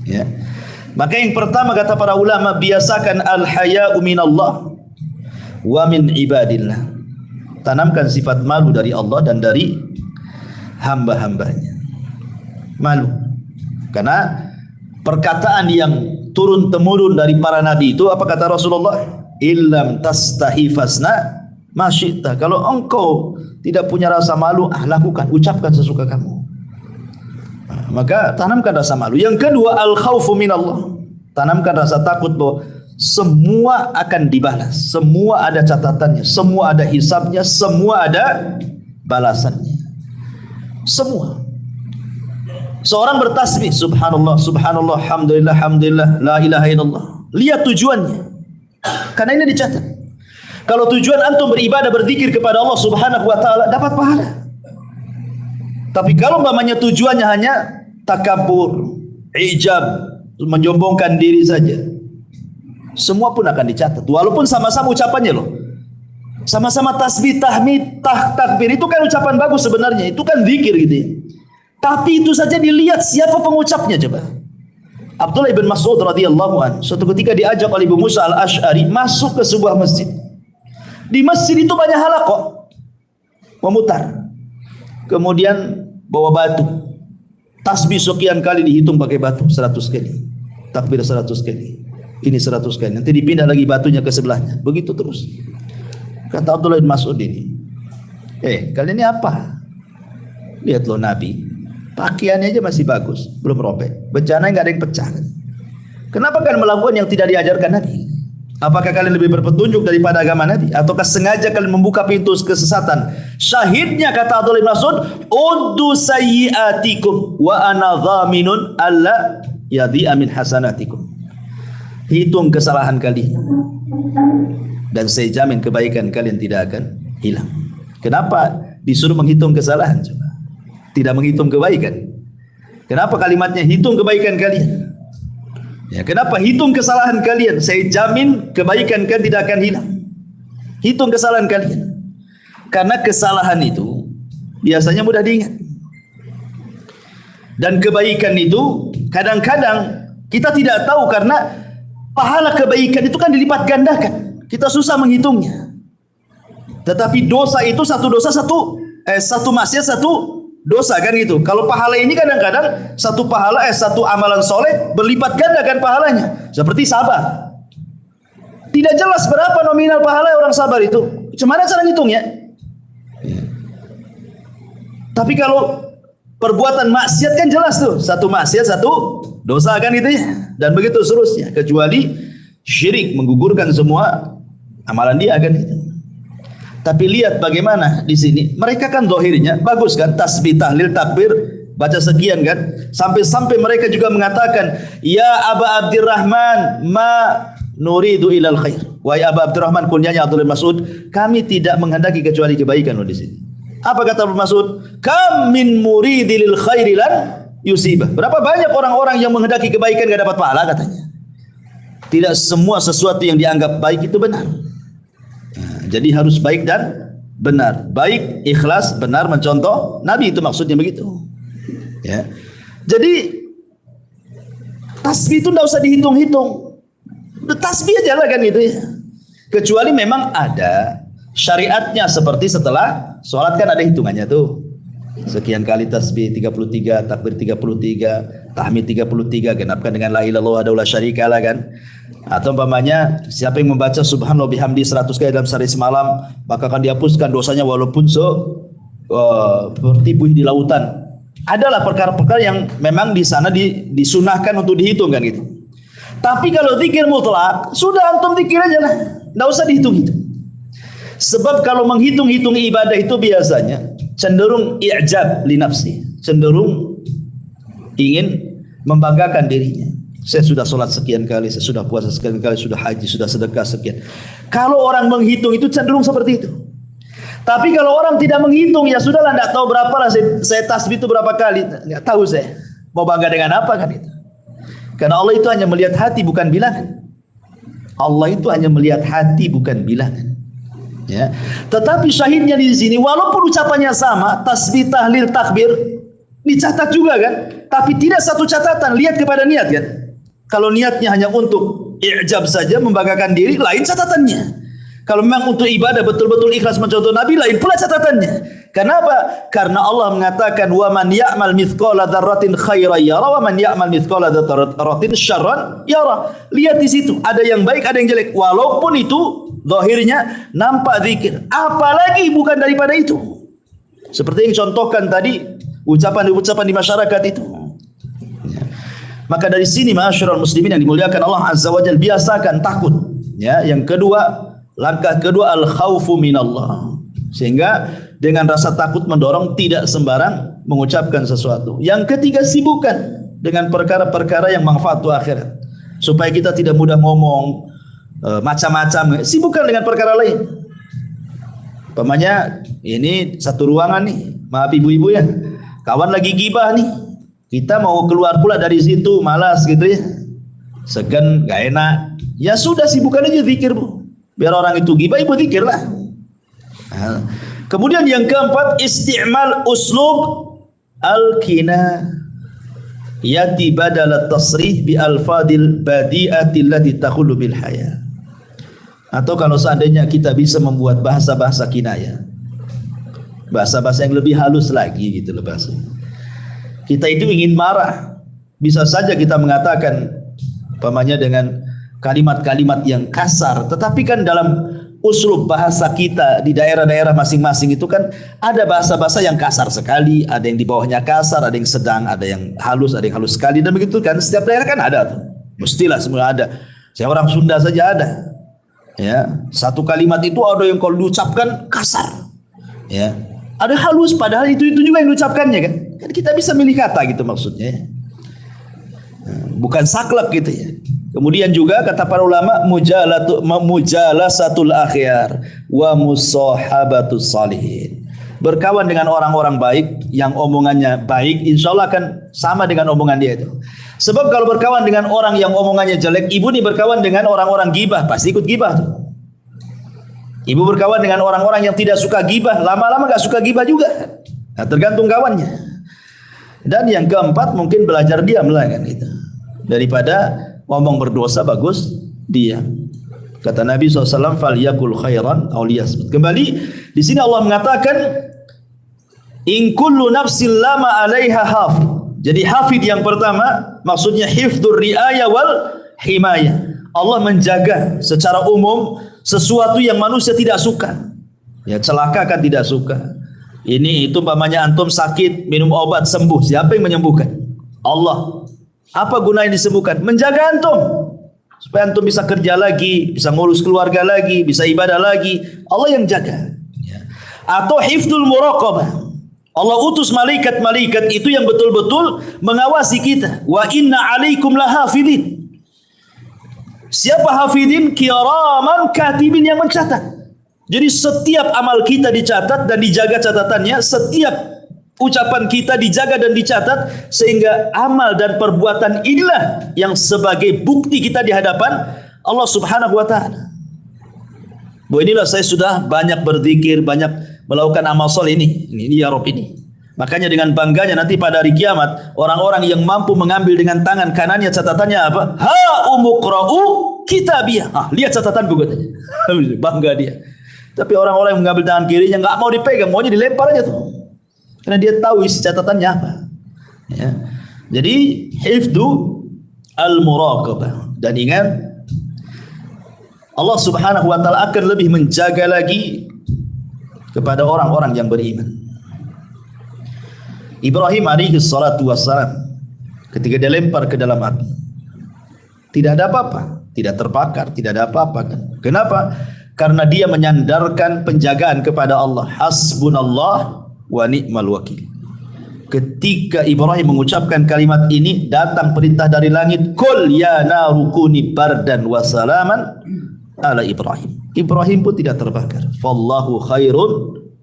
Ya. Maka yang pertama kata para ulama, biasakan al-haya'u minallah wa min ibadillah. Tanamkan sifat malu dari Allah dan dari hamba-hambanya. Malu. Karena perkataan yang turun temurun dari para nabi itu apa kata Rasulullah? Illam tastahi fasna ma syi'ta. Kalau engkau tidak punya rasa malu, lakukan, ucapkan sesuka kamu. Maka tanamkan rasa malu. Yang kedua, al khaufu minallah. Tanamkan rasa takut bahwa semua akan dibalas, semua ada catatannya, semua ada hisabnya, semua ada balasannya. Semua. Seorang bertasbih subhanallah, subhanallah, alhamdulillah, alhamdulillah, la ilaha illallah. Lihat tujuannya. Karena ini dicatat. Kalau tujuan antum beribadah, berzikir kepada Allah Subhanahu wa taala, dapat pahala. Tapi kalau umpamanya tujuannya hanya takabur, ijab, menyombongkan diri saja, semua pun akan dicatat. Walaupun sama-sama ucapannya loh. Sama-sama tasbih, tahmid, takbir, itu kan ucapan bagus sebenarnya. Itu kan zikir gitu ya. Tapi itu saja dilihat siapa pengucapnya coba. Abdullah bin Mas'ud radhiyallahu anhu suatu ketika diajak oleh Abu Musa al-Asy'ari masuk ke sebuah masjid. Di masjid itu banyak halaqah memutar. Kemudian bawa batu. Tasbih sekian kali dihitung pakai batu 100 kali. Takbir 100 kali. Ini 100 kali. Nanti dipindah lagi batunya ke sebelahnya. Begitu terus. Kata Abdullah bin Mas'ud ini, kalian ini apa? Lihat loh Nabi, pakaiannya aja masih bagus, belum robek. Bencananya nggak ada yang pecah. Kenapa kalian melakukan yang tidak diajarkan Nabi? Apakah kalian lebih berpetunjuk daripada agama Nabi? Ataukah sengaja kalian membuka pintu kesesatan? Syahidnya kata Abdullah bin Mas'ud, uddu sayyiatikum wa ana dhaminun alla yadhi'a min hasanatikum. Hitung kesalahan kalian dan saya jamin kebaikan kalian tidak akan hilang. Kenapa disuruh menghitung kesalahan? Coba. Tidak menghitung kebaikan. Kenapa kalimatnya hitung kebaikan kalian? Ya, kenapa hitung kesalahan kalian? Saya jamin kebaikan kalian tidak akan hilang. Hitung kesalahan kalian. Karena kesalahan itu biasanya mudah diingat. Dan kebaikan itu kadang-kadang kita tidak tahu karena pahala kebaikan itu kan dilipat gandakan. Kita susah menghitungnya. Tetapi dosa itu satu maksiat satu dosa kan gitu. Kalau pahala ini kadang-kadang satu amalan soleh berlipat ganda kan pahalanya. Seperti sabar. Tidak jelas berapa nominal pahala orang sabar itu. Gimana cara ngitungnya? Tapi kalau perbuatan maksiat kan jelas tuh. Satu maksiat satu dosa kan itu ya. Dan begitu seterusnya. Kecuali syirik menggugurkan semua amalan dia kan itu. Tapi lihat bagaimana di sini. Mereka kan zahirnya bagus kan, tasbih, tahlil, takbir, baca sekian kan. Sampai-sampai mereka juga mengatakan, ya Aba Abdurrahman, ma nuridu ilal khair. Wahai Aba Abdurrahman, kunyanya Abdullah bin Mas'ud, kami tidak menghendaki kecuali kebaikan loh di sini. Apa kata Abdullah bin Mas'ud? Kam min muridil khairi lan yusibah. Berapa banyak orang-orang yang menghendaki kebaikan enggak dapat pahala katanya. Tidak semua sesuatu yang dianggap baik itu benar. Jadi harus baik dan benar. Baik, ikhlas, benar, mencontoh Nabi, itu maksudnya begitu. Ya. Jadi tasbih itu tidak usah dihitung-hitung. Tasbih aja lah kan itu ya. Kecuali memang ada syariatnya seperti setelah sholat kan ada hitungannya tuh. Sekian kali tasbih 33, takbir 33, tahmid 33, genapkan dengan la ilaha illallah wahdahu la syarikalah kan. Atau umpamanya siapa yang membaca subhanallah bihamdi 100 kali dalam sehari semalam maka akan dihapuskan dosanya walaupun seperti buih di lautan. Adalah perkara-perkara yang memang di sana disunahkan untuk dihitung kan gitu. Tapi kalau zikir mutlak sudah antum zikir aja lah, enggak usah dihitung-hitung. Sebab kalau menghitung-hitung ibadah itu biasanya cenderung i'jab li nafsi, cenderung ingin membanggakan dirinya. Saya sudah sholat sekian kali, saya sudah puasa sekian kali, sudah haji, sudah sedekah sekian. Kalau orang menghitung itu cenderung seperti itu. Tapi kalau orang tidak menghitung, ya sudahlah, tidak tahu berapa lah saya tasbih itu berapa kali, nggak tahu saya. Mau bangga dengan apa kan itu? Karena Allah itu hanya melihat hati bukan bilangan. Allah itu hanya melihat hati bukan bilangan. Ya. Tetapi syahidnya di sini, walaupun ucapannya sama, tasbih, tahlil, takbir, dicatat juga kan? Tapi tidak satu catatan, lihat kepada niat kan? Kalau niatnya hanya untuk i'jab saja, membanggakan diri, lain catatannya. Kalau memang untuk ibadah betul-betul ikhlas mencontoh Nabi, lain pula catatannya. Kenapa? Karena Allah mengatakan wa man ya'mal mithqala dzarratin khairan yara wa man ya'mal mithqala dzarratin syarran yara. Lihat di situ, ada yang baik, ada yang jelek. Walaupun itu zahirnya nampak zikir, apalagi bukan daripada itu. Seperti yang contohkan tadi, ucapan-ucapan di masyarakat itu. Maka dari sini ma'asyiral muslimin yang dimuliakan Allah Azza wa Jalla, biasakan takut. Ya, yang kedua, langkah kedua al-khaufu minallah. Sehingga dengan rasa takut mendorong tidak sembarang mengucapkan sesuatu. Yang ketiga, sibukkan dengan perkara-perkara yang manfaat untuk akhirat. Supaya kita tidak mudah ngomong macam-macam. Sibukkan dengan perkara lain. Umpamanya ini satu ruangan nih, maaf ibu-ibu ya, kawan lagi gibah nih. Kita mau keluar pula dari situ, malas gitu ya. Segan, gak enak. Ya sudah, sibukkan aja zikir, Bu. Biar orang itu gibah, ibu zikir lah. Nah, kemudian yang keempat, isti'mal uslub al-kina. yati badal tasrih bi alfadil badi'ati allati takhullu bil haya. Atau kalau seandainya kita bisa membuat bahasa-bahasa kinayah, bahasa-bahasa yang lebih halus lagi gitu loh bahasa. Kita itu ingin marah, bisa saja kita mengatakan umpamanya dengan kalimat-kalimat yang kasar, tetapi kan dalam uslub bahasa kita di daerah-daerah masing-masing itu kan ada bahasa-bahasa yang kasar sekali, ada yang di bawahnya kasar, ada yang sedang, ada yang halus sekali, dan begitu kan setiap daerah kan ada tuh. Mestilah semua ada. Saya orang Sunda saja ada. Ya, satu kalimat itu ada yang kalau diucapkan kasar. Ya. Ada halus padahal itu juga yang diucapkannya kan. Kan kita bisa milih kata gitu maksudnya. Bukan saklek gitu ya. Kemudian juga kata para ulama mujalasatul akhyar wa musahabatus salihin. Berkawan dengan orang-orang baik yang omongannya baik, insya Allah akan sama dengan omongan dia itu. Sebab kalau berkawan dengan orang yang omongannya jelek, ibu nih berkawan dengan orang-orang gibah, pasti ikut gibah tuh. Ibu berkawan dengan orang-orang yang tidak suka gibah, lama-lama gak suka gibah juga. Nah, tergantung kawannya. Dan yang keempat mungkin belajar diam lah kan gitu. Daripada ngomong berdosa bagus diam. Kata Nabi SAW, "Falyakul khairan aw liyasmut." Kembali di sini Allah mengatakan, "In kullu nafsin lama 'alaiha hafid." Jadi hafid yang pertama maksudnya hifdzur riayah wal himayah. Allah menjaga secara umum sesuatu yang manusia tidak suka. Ya, celaka kan tidak suka. Ini itu umpamanya antum sakit, minum obat sembuh. Siapa yang menyembuhkan? Allah. Apa gunanya disembuhkan? Menjaga antum supaya antum bisa kerja lagi, bisa ngurus keluarga lagi, bisa ibadah lagi. Allah yang jaga. Ya. Atau hifdzul muraqabah. Allah utus malaikat-malaikat itu yang betul-betul mengawasi kita. Wa inna 'alaikum lahafidin. Siapa hafidin? Kiraman katibin, yang mencatat. Jadi setiap amal kita dicatat dan dijaga catatannya, setiap ucapan kita dijaga dan dicatat, sehingga amal dan perbuatan inilah yang sebagai bukti kita di hadapan Allah Subhanahu wa taala. Bahwa inilah saya sudah banyak berzikir, banyak melakukan amal soleh ini ya Rob ini. Makanya dengan bangganya nanti pada hari kiamat, orang-orang yang mampu mengambil dengan tangan kanannya catatannya apa? Ha umuqra'u kitabiyah. Lihat catatan buku katanya. Bangga dia. Tapi orang-orang yang mengambil tangan kirinya nggak mau dipegang, maunya dilempar aja tuh. Karena dia tahu isi catatannya apa. Ya. Jadi hifdzu al-muraqabah. Dan ingat, Allah Subhanahu wa taala akan lebih menjaga lagi kepada orang-orang yang beriman. Ibrahim alaihi salatu wassalam ketika dilempar ke dalam api, tidak ada apa-apa, tidak terbakar, tidak ada apa-apa kan. Kenapa? Karena dia menyandarkan penjagaan kepada Allah. Hasbunallah wa ni'mal wakil. Ketika Ibrahim mengucapkan kalimat ini, datang perintah dari langit, "Qul ya naru kuni bardan wa salaman ala Ibrahim." Ibrahim pun tidak terbakar. Fallahu khairun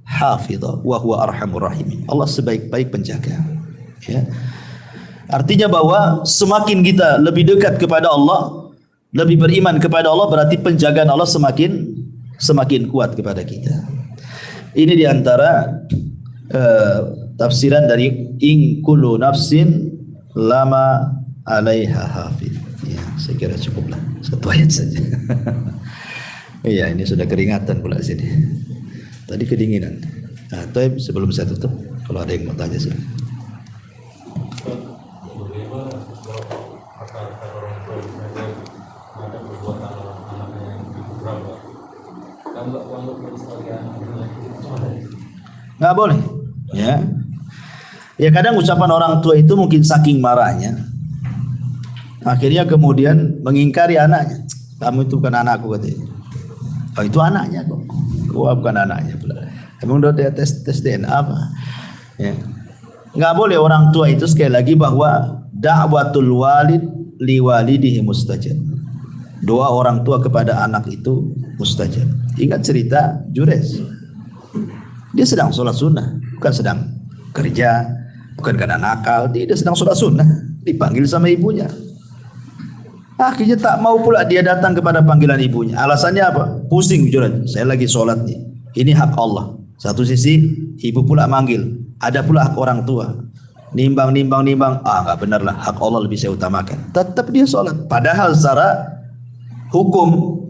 hafidha wa huwa arhamur rahimin. Allah sebaik-baik penjaga. Ya. Artinya bahwa semakin kita lebih dekat kepada Allah, lebih beriman kepada Allah, berarti penjagaan Allah semakin kuat kepada kita. Ini diantara tafsiran dari in kullu nafsin lama 'alaiha hafid. Ya, saya kira cukuplah satu ayat saja. Iya, ini sudah keringatan pula sini. Tadi kedinginan. Nah, tapi sebelum saya tutup, kalau ada yang mau tanya sih. Nggak boleh. Ya. Ya kadang ucapan orang tua itu mungkin saking marahnya, akhirnya kemudian mengingkari anaknya. Kamu itu bukan anakku katanya. Oh itu anaknya kok. Gua bukan anaknya pula. Emang udah tes DNA apa? Ya. Nggak boleh orang tua itu, sekali lagi, bahwa da'watul walid liwalidihi mustajab. Doa orang tua kepada anak itu mustajab. Ingat cerita Jures. Dia sedang sholat sunnah, bukan sedang kerja, bukan karena nakal. Dia sedang sholat sunnah, dipanggil sama ibunya. Akhirnya tak mau pula dia datang kepada panggilan ibunya. Alasannya apa? Pusing Jures, saya lagi sholat nih. Ini hak Allah. Satu sisi ibu pula manggil, ada pula hak orang tua. nimbang, nggak benar lah, hak Allah lebih saya utamakan. Tetap dia sholat. Padahal secara hukum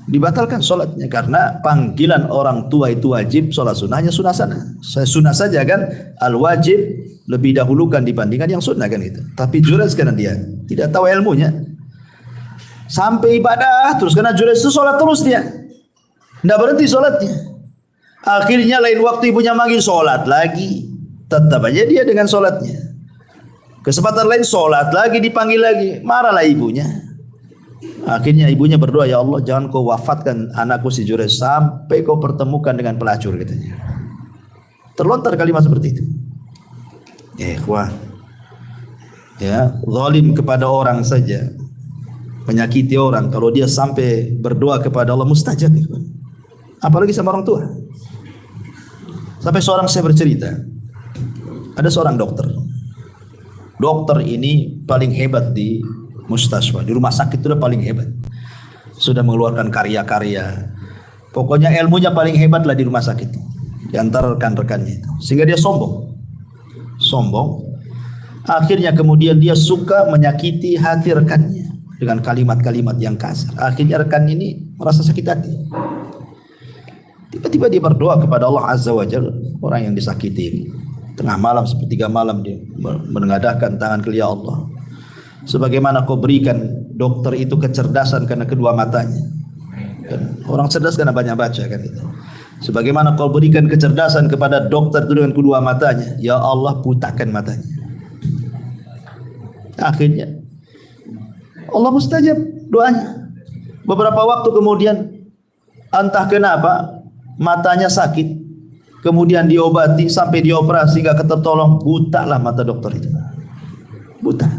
dibatalkan sholatnya karena panggilan orang tua itu wajib, sholat sunnahnya sunnah sana. Sunnah saja kan, al wajib lebih dahulukan dibandingkan yang sunnah kan itu. Tapi juras karena dia tidak tahu ilmunya, sampai ibadah terus karena juras itu sholat terus dia, tidak berhenti sholatnya. Akhirnya lain waktu ibunya manggil sholat lagi, tetap aja dia dengan sholatnya. Kesempatan lain sholat lagi, dipanggil lagi, marahlah ibunya. Akhirnya ibunya berdoa, ya Allah jangan kau wafatkan anakku si Jurais sampai kau pertemukan dengan pelacur, katanya. Terlontar kalimat seperti itu. Ikhwan, ya, zalim kepada orang saja, menyakiti orang, kalau dia sampai berdoa kepada Allah mustajab, ikhwan. Apalagi sama orang tua. Sampai seorang saya bercerita, ada seorang dokter. Dokter ini paling hebat di mustaswa, di rumah sakit itu udah paling hebat. Sudah mengeluarkan karya-karya. Pokoknya ilmunya paling hebat lah di rumah sakit, di antara rekan-rekannya itu. Sehingga dia sombong. Akhirnya kemudian dia suka menyakiti hati rekannya dengan kalimat-kalimat yang kasar. Akhirnya rekan ini merasa sakit hati. Tiba-tiba dia berdoa kepada Allah Azza wa Jalla, orang yang disakiti ini. Tengah malam, sepertiga malam dia menengadahkan tangan ke ya Allah, sebagaimana kau berikan dokter itu kecerdasan karena kedua matanya. Dan orang cerdas karena banyak baca kan itu. Sebagaimana kau berikan kecerdasan kepada dokter itu dengan kedua matanya, ya Allah butakan matanya. Akhirnya Allah mustajab doanya. Beberapa waktu kemudian entah kenapa matanya sakit, kemudian diobati sampai dioperasi gak tertolong, buta lah mata dokter itu. Buta.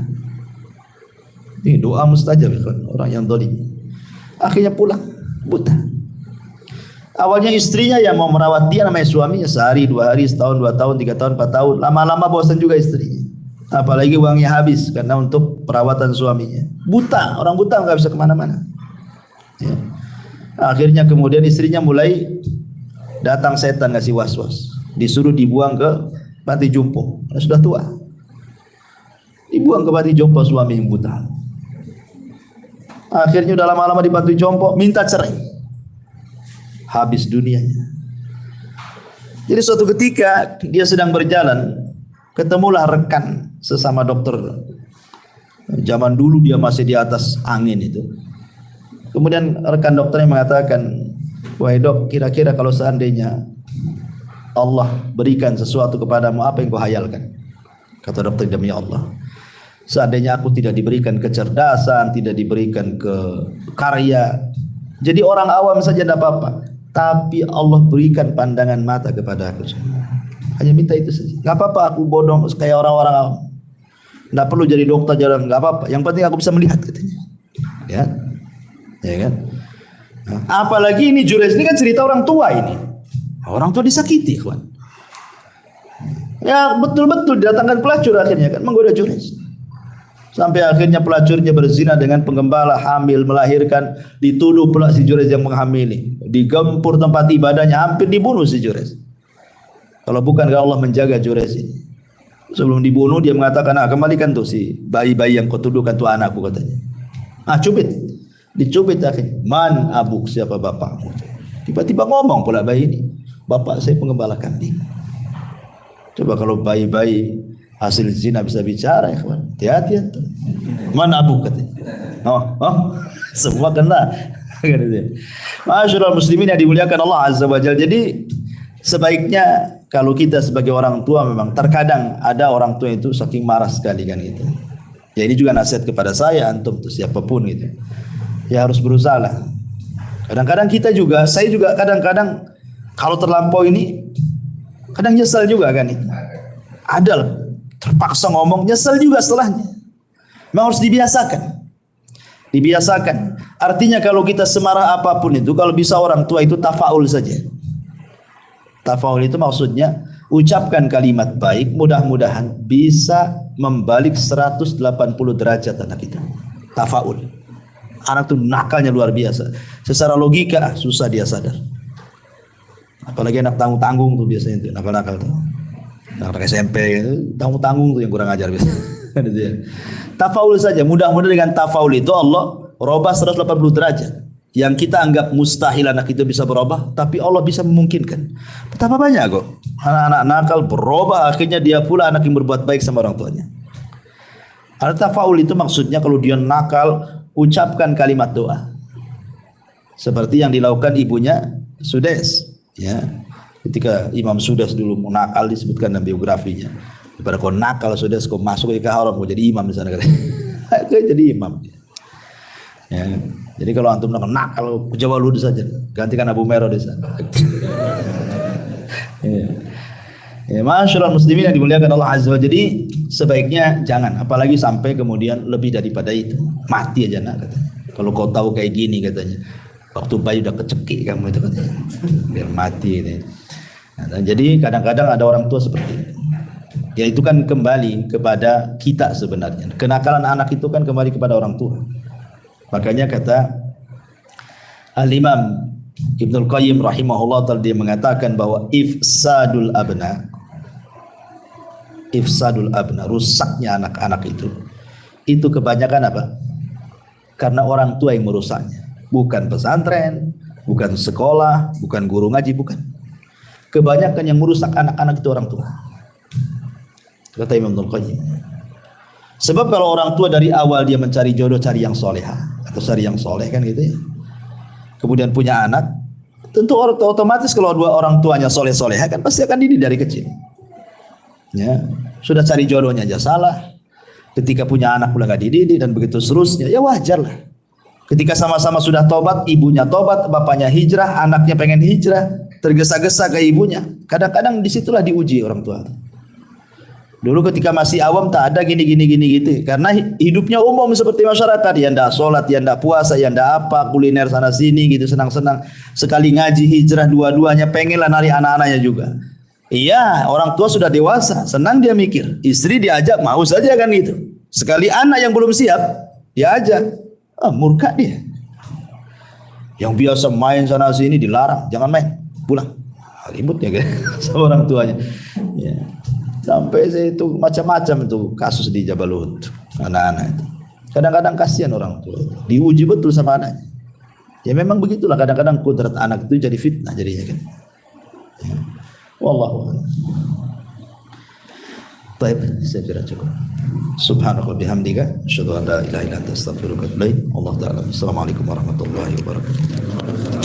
Ini doa mustajab kan, orang yang zalim. Akhirnya pulang buta. Awalnya istrinya yang mau merawat dia, namanya suaminya, sehari, 2 hari, setahun, 2 tahun, 3 tahun, 4 tahun. Lama-lama bosan juga istrinya. Apalagi uangnya habis karena untuk perawatan suaminya. Buta, orang buta nggak bisa kemana-mana. Ya. Akhirnya kemudian istrinya mulai datang setan ngasih was-was. Disuruh dibuang ke panti jompo. Sudah tua. Dibuang ke panti jompo suami yang buta. Akhirnya udah lama-lama di panti jompo, minta cerai. Habis dunianya. Jadi suatu ketika dia sedang berjalan, ketemulah rekan sesama dokter. Zaman dulu dia masih di atas angin itu. Kemudian rekan dokternya mengatakan, wahai dok, kira-kira kalau seandainya Allah berikan sesuatu kepadamu, apa yang kau hayalkan? Kata dokter, demi Allah, seandainya aku tidak diberikan kecerdasan, tidak diberikan karya, jadi orang awam saja tidak apa-apa, tapi Allah berikan pandangan mata kepada aku. Hanya minta itu saja. Gak apa-apa aku bodoh kayak orang-orang awam, gak perlu jadi dokter, jarang, gak apa-apa. Yang penting aku bisa melihat, katanya. Ya kan? Nah, apalagi ini Jurais ini kan cerita orang tua ini. Orang tua disakiti, kawan. Ya betul-betul didatangkan pelacur akhirnya kan menggoda Jurais. Sampai akhirnya pelacurnya berzina dengan penggembala, hamil, melahirkan, dituduh pula si Jurais yang menghamili, digempur tempat ibadahnya, hampir dibunuh si Jurais. Kalau bukan kalau Allah menjaga Jurais ini. Sebelum dibunuh dia mengatakan, kembalikan tuh si bayi-bayi yang kau tuduhkan tuh anakku, katanya. Cubit. Dicubit akhirnya. Man abuk, siapa bapakmu? Tiba-tiba ngomong pula bayi ini, bapak saya penggembala kambing. Coba kalau bayi-bayi hasil zina bisa bicara, ya kawan. Hati-hati ya. Man abuk, katanya. Semua kena. Masyaallah muslimin yang dimuliakan Allah Azza wa Jalla. Jadi sebaiknya kalau kita sebagai orang tua, memang terkadang ada orang tua itu saking marah sekali kan gitu. Ya ini juga nasihat kepada saya, antum tuh siapapun gitu. Ya harus berusaha lah. Kadang-kadang kita juga, saya juga kadang-kadang kalau terlampau ini kadang nyesal juga kan itu. Ada lah, terpaksa ngomong, nyesal juga setelahnya. Memang harus dibiasakan. Dibiasakan. Artinya kalau kita semarah apapun itu, kalau bisa orang tua itu tafaul saja. Tafaul itu maksudnya ucapkan kalimat baik, mudah-mudahan bisa membalik 180 derajat anak kita. Tafaul. Anak itu nakalnya luar biasa. Secara logika susah dia sadar. Apalagi anak tanggung-tanggung tuh biasanya itu nakal-nakal tuh. Anak SMP tanggung-tanggung tuh yang kurang ajar biasa. Gitu ya. Tafaul saja, mudah-mudahan dengan tafaul itu Allah robah 180 derajat. Yang kita anggap mustahil anak itu bisa berubah, tapi Allah bisa memungkinkan. Betapa banyak kok anak-anak nakal berubah, akhirnya dia pula anak yang berbuat baik sama orang tuanya. Al-tafaul itu maksudnya kalau dia nakal, ucapkan kalimat doa. Seperti yang dilakukan ibunya Sudes, ya. Ketika Imam Sudes dulu mau nakal disebutkan dalam biografinya. Daripada kau nakal Sudes, kau masuk ke haram, kau jadi imam di sana katanya. Jadi imam. Ya. Jadi kalau antum nakal, jawab lu saja, gantikan Abu Mero di sana. Ya, masyaallah muslimin yang dimuliakan Allah Azza wa. Jadi sebaiknya jangan, apalagi sampai kemudian lebih daripada itu. Mati aja nak katanya. Kalau kau tahu kayak gini katanya, waktu bayi udah kecekik kamu itu katanya, biar mati ini. Nah, jadi kadang-kadang ada orang tua seperti itu. Ya itu kan kembali kepada kita sebenarnya. Kenakalan anak itu kan kembali kepada orang tua. Makanya kata Al-Imam Ibnul Qayyim rahimahullah ta'ala, dia mengatakan bahwa ifsadul abna, rusaknya anak-anak itu kebanyakan apa? Karena orang tua yang merusaknya. Bukan pesantren, bukan sekolah, bukan guru ngaji, bukan. Kebanyakan yang merusak anak-anak itu orang tua. Kata Imam Ibnul Qayyim. Sebab kalau orang tua dari awal dia mencari jodoh, cari yang solehah atau cari yang soleh kan gitu ya. Kemudian punya anak, tentu otomatis kalau dua orang tuanya soleh-solehah kan pasti akan dididik dari kecil. Ya, sudah cari jodohnya aja salah. Ketika punya anak pula gak dididik dan begitu seterusnya, ya wajar lah. Ketika sama-sama sudah tobat, ibunya tobat, bapaknya hijrah, anaknya pengen hijrah, tergesa-gesa ke ibunya. Kadang-kadang disitulah diuji orang tua. Dulu ketika masih awam tak ada gini gitu. Karena hidupnya umum seperti masyarakat, ya ndak sholat, ya ndak puasa, ya ndak apa, kuliner sana sini gitu, senang-senang. Sekali ngaji hijrah dua-duanya pengenlah nari anak-anaknya juga. Iya, orang tua sudah dewasa, senang dia mikir. Istri diajak mau saja kan gitu. Sekali anak yang belum siap, dia ajak. Murka dia. Yang biasa main sana sini dilarang, jangan main, pulang. Ribut ya kan sama orang tuanya. Ya. Sampai itu macam-macam itu kasus di Jabalut anak-anak itu. Kadang-kadang kasihan orang tua, diuji betul sama anaknya. Ya memang begitulah, kadang-kadang kudrat anak itu jadi fitnah jadinya kan. Ya. Wallahu a'lam. Baik, saya kira cukup. Subhanallah bihamdika, asyhadu an la ilaha illa anta, astaghfiruka wa atubu ilaik. Allah taala. Assalamualaikum warahmatullahi wabarakatuh.